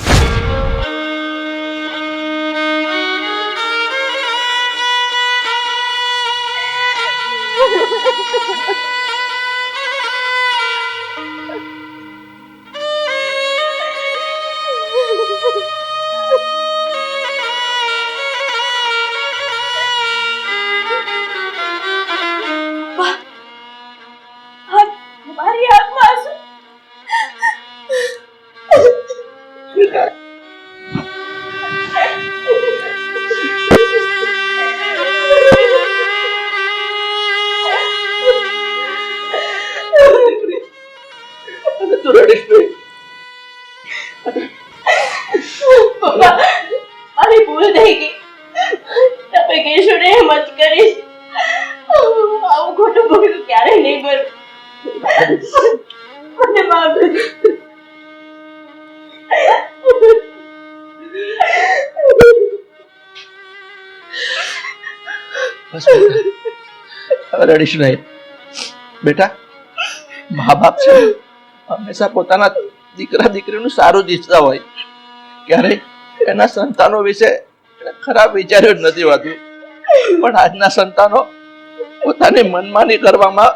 Speaker 3: મારી આંખમાં આંસુ.
Speaker 6: તું રડીશ નહીં.
Speaker 3: પપ્પા, મારી ભૂલ થઈ ગઈ. તમે કહેશો ને એમ જ કરીશ. આવું ખોટું પગલું ક્યારેય નહીં કરું. મને માફ કરજો.
Speaker 6: બસ બેટા, હવે રડીશ નહીં. બેટા, મા બાપ છે હંમેશા પોતાના દીકરા દીકરીનું સારું જ ઈચ્છતા હોય. ક્યારેય એના સંતાનો વિશે ખરાબ વિચાર્યું જ નથી હોતું. પણ આજના સંતાનો પોતાની મનમાની કરવામાં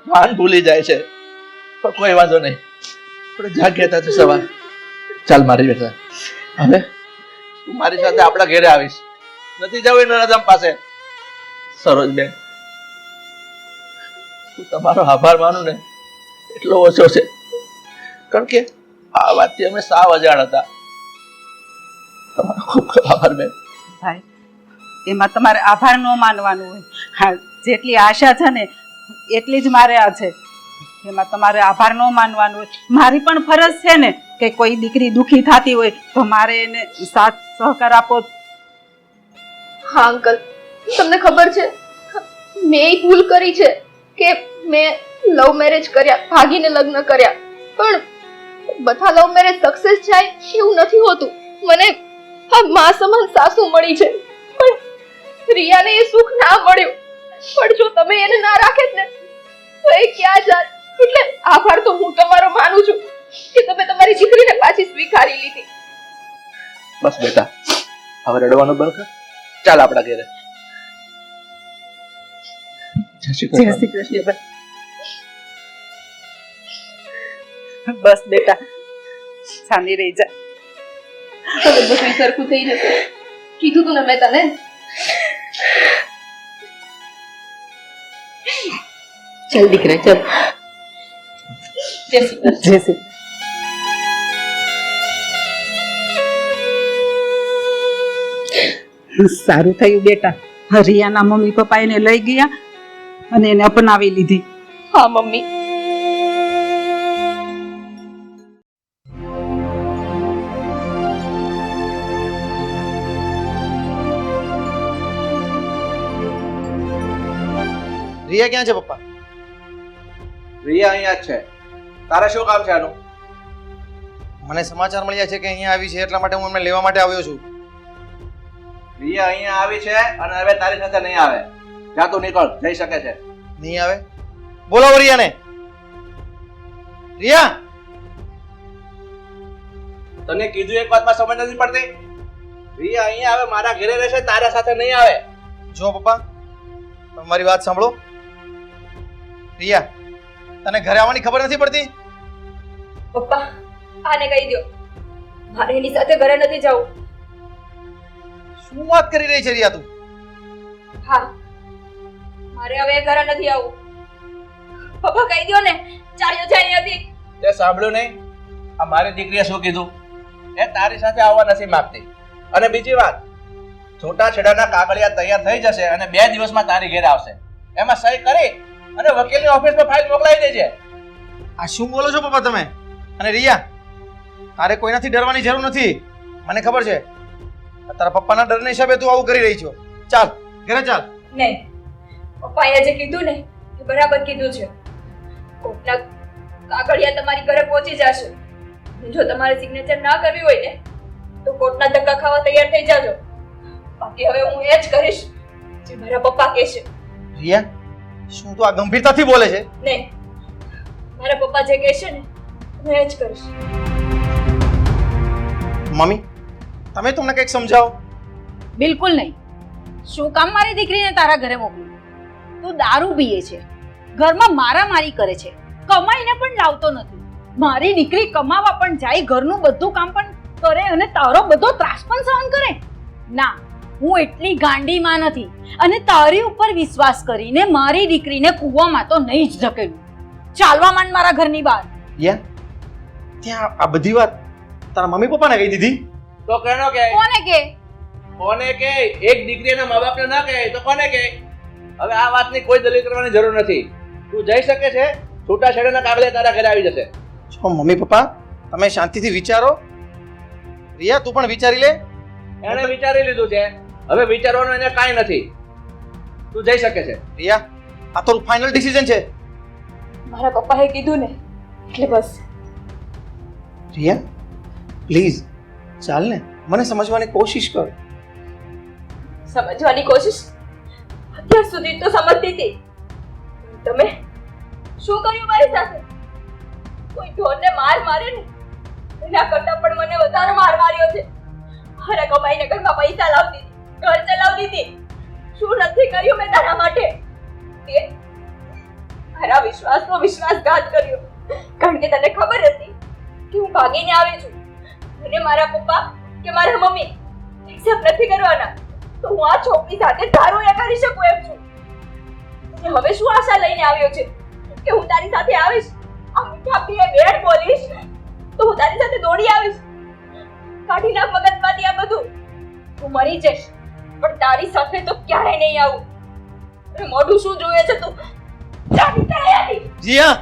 Speaker 6: ભાન ભૂલી જાય છે. પણ કોઈ વાંધો નહીં, આપણે જાગ્યા હતા સવાર. ચાલ મારી બેટા, હવે તું મારી સાથે આપણા ઘરે આવીશ. નથી જવું એ નરદમ પાસે. સરોજબેન, હું તમારો આભાર માનું ને એટલો ઓછો છે. કારણ કે આ વાતથી અમે સાવ અજાણ હતા. તમારો ખૂબ ખૂબ આભાર બેન.
Speaker 5: ભાઈ, એમાં તમારે આભાર ન માનવાનું હોય. હા, જેટલી આશા છે ને એટલી જ મારે આ છે. એમાં તમારે આભાર ન માનવાનું હોય. મારી પણ ફરજ છે ને કે કોઈ દીકરી દુખી થતી હોય તો મારે એને સાથ સહકાર આપો.
Speaker 4: હા અંકલ, તમને ખબર છે મેં એ ભૂલ કરી છે કે મેં લવ મેરેજ કર્યા, ભાગીને લગ્ન કર્યા. પણ બધા લવ મેરેજ સક્સેસ જાય એવું નથી હોતું. મને આ મા સમાન સાસુ મળી છે, પણ રિયાને એ સુખ ના મળ્યું. પણ જો તમે એને ના રાખેત ને તો એ ક્યાં જાત. એટલે આભાર તો હું તમારો માનું છું કે તમે તમારી દીકરીને પાછી સ્વીકારી લીધી.
Speaker 6: બસ બેટા, હવે રડવાનું બંધ કર. ચાલ આપણા ઘરે. જય શ્રી
Speaker 5: જય
Speaker 6: કૃષ્ણ.
Speaker 5: શ્રી કૃષ્ણ બેન. બસ બેટા, શાંતિ રહી જા.
Speaker 4: હવે બધું સરખું થઈ જશે. કીધું તું ને મેં તને.
Speaker 5: ચાલ દીકરા ચાલ.
Speaker 4: જય શ્રી કૃષ્ણ.
Speaker 5: જય શ્રી સારું થયું બેટા, રિયાના મમ્મી પપ્પા એને લઈ ગયા અને એને અપનાવી લીધી.
Speaker 4: હા મમ્મી.
Speaker 1: રિયા ક્યાં છે પપ્પા?
Speaker 6: રિયા અહીંયા જ છે. તારે શું કામ છે આનું?
Speaker 1: મને સમાચાર મળ્યા છે કે અહીંયા આવી છે, એટલા માટે હું એમને લેવા માટે આવ્યો છું.
Speaker 6: રિયા અહીંયા આવી છે અને હવે તારી સાથે નહીં આવે. જા તું નીકળ, જઈ શકે છે.
Speaker 1: નહીં આવે? બોલાવો રિયાને. રિયા!
Speaker 6: તને કીધું એક વાતમાં સમજ નથી પડતી? રિયા અહીંયા આવે, મારા ઘરે રહેશે, તારા સાથે નહીં આવે.
Speaker 1: જો પપ્પા, તમે મારી વાત સાંભળો. રિયા, તને ઘરે આવવાની ખબર નથી પડતી?
Speaker 4: પપ્પા આને કહી દો, મારે એની સાથે ઘરે નથી જવું.
Speaker 1: શું વાત કરી રહી છે રિયા તું?
Speaker 4: હા, મારે હવે ઘરે નથી આવવું. પપ્પા કહી દો ને, ચાલ્યો જાય અહીંયાથી.
Speaker 6: તે સાંભળ્યું નહીં? આ મારી દીકરીએ શું કીધું? એ તારી સાથે આવવા નથી માંગતી. અને બીજી વાત, છૂટાછેડાના કાગળિયા તૈયાર થઈ જશે અને 2 દિવસમાં તારી ઘરે આવશે. એમાં સહી કરી અને વકીલની ઓફિસમાં ફાઇલ મોકલાવી દેજે.
Speaker 1: આ શું બોલો છો પપ્પા તમે? અને રિયા, તારે કોઈનાથી ડરવાની જરૂર નથી. મને ખબર છે તારા પપ્પાના ડરના હિસાબે તું આવું કરી રહી છો. ચાલ ઘરે ચાલ.
Speaker 4: નહીં, પપ્પાએ જે કીધું ને એ બરાબર કીધું છે. કોર્ટના કાગળિયા તમારી ઘરે પહોંચી જશે. જો તમારે સિગ્નેચર ના કરવી હોય ને તો કોર્ટના ધક્કા ખાવા તૈયાર થઈ જાજો. બાકી હવે હું એ જ કરીશ જે મારા પપ્પા કહેશે.
Speaker 1: રિયા, શું તું આ ગંભીરતાથી બોલે છે?
Speaker 4: નહીં, મારા પપ્પા જે કહેશે ને હું એ જ કરીશ.
Speaker 1: મમ્મી, તમે તમને કંઈક સમજાવો.
Speaker 5: બિલકુલ નહીં. શું કામ મારી દીકરીને તારા ઘરે મોકલું? તું દારૂ પીએ છે, ઘરમાં મારામારી કરે છે, કમાઈને પણ લાવતો નથી. મારી દીકરી કમાવા પણ જાય, ઘરનું બધું કામ પણ કરે અને તારો બધો ત્રાસ પણ સહન કરે. ના, હું એટલી ગાંડીમાં નથી અને તારી ઉપર વિશ્વાસ કરીને મારી દીકરીને કૂવામાં તો નહીં જ ધકેલું. ચાલવા માંડ મારા ઘરની બહાર.
Speaker 1: રિયા, ત્યાં આ બધી વાત તારા મમ્મી પપ્પાને કહી દીધી?
Speaker 6: તો કેનો કે?
Speaker 5: કોને કે?
Speaker 6: કોને કે? એક દીકરીના મા બાપને ના કહે તો કોને કે? હવે આ વાતની કોઈ દલીલ કરવાની જરૂર નથી. તું જઈ શકે છે, છૂટાછેડાના કાગળિયા તારા ઘરે આવી જશે.
Speaker 1: જો મમ્મી પપ્પા, તમે શાંતિથી વિચારો. રિયા, તું પણ વિચારી લે.
Speaker 6: એણે વિચારી લીધું છે, હવે વિચારવાનું એને કાંઈ નથી. તું જઈ શકે છે.
Speaker 1: રિયા, આ તો ફાઇનલ ડિસિઝન છે.
Speaker 4: મારા પપ્પાએ કીધું ને એટલે બસ.
Speaker 1: રિયા, પ્લીઝ ચાલ ને, મને સમજવાની કોશિશ કર.
Speaker 4: સમજવાની કોશિશ અત્યાર સુધી તો સમજતી હતી. તમે શું કર્યું મારી સાથે? કોઈ ઢોરને માર મારે ને એના કરતા પણ મને વધારે માર માર્યો છે. મારા કમાઈને ઘરમાં પૈસા લાવતી હતી, ઘર ચલાવતી હતી. શું નથી કર્યું મેં તારા માટે? તે મારા વિશ્વાસનો વિશ્વાસઘાત કર્યો. કારણ કે તને ખબર હતી કે હું ભાગીને આવી છું અને મારા પપ્પા કે મારા મમ્મી એક્સેપ્ટ નથી કરવાના. તો હું આ છોકરી સાથે ધારો એ કરી શકું એમ છું. અને હવે શું આશા લઈને આવ્યો છે કે હું તારી સાથે આવીશ, આ મીઠા પીએ વેડ બોલીશ તો હું તારી સાથે દોડી આવીશ? કાઢી નાખ મગજમાંથી આ બધું. હું મરી જઈશ પણ તારી સાથે તો ક્યારેય નહીં આવું. અરે મોઢું શું જોઈએ છે તું? જા નીકળ અહીંયાથી.
Speaker 1: રિયા,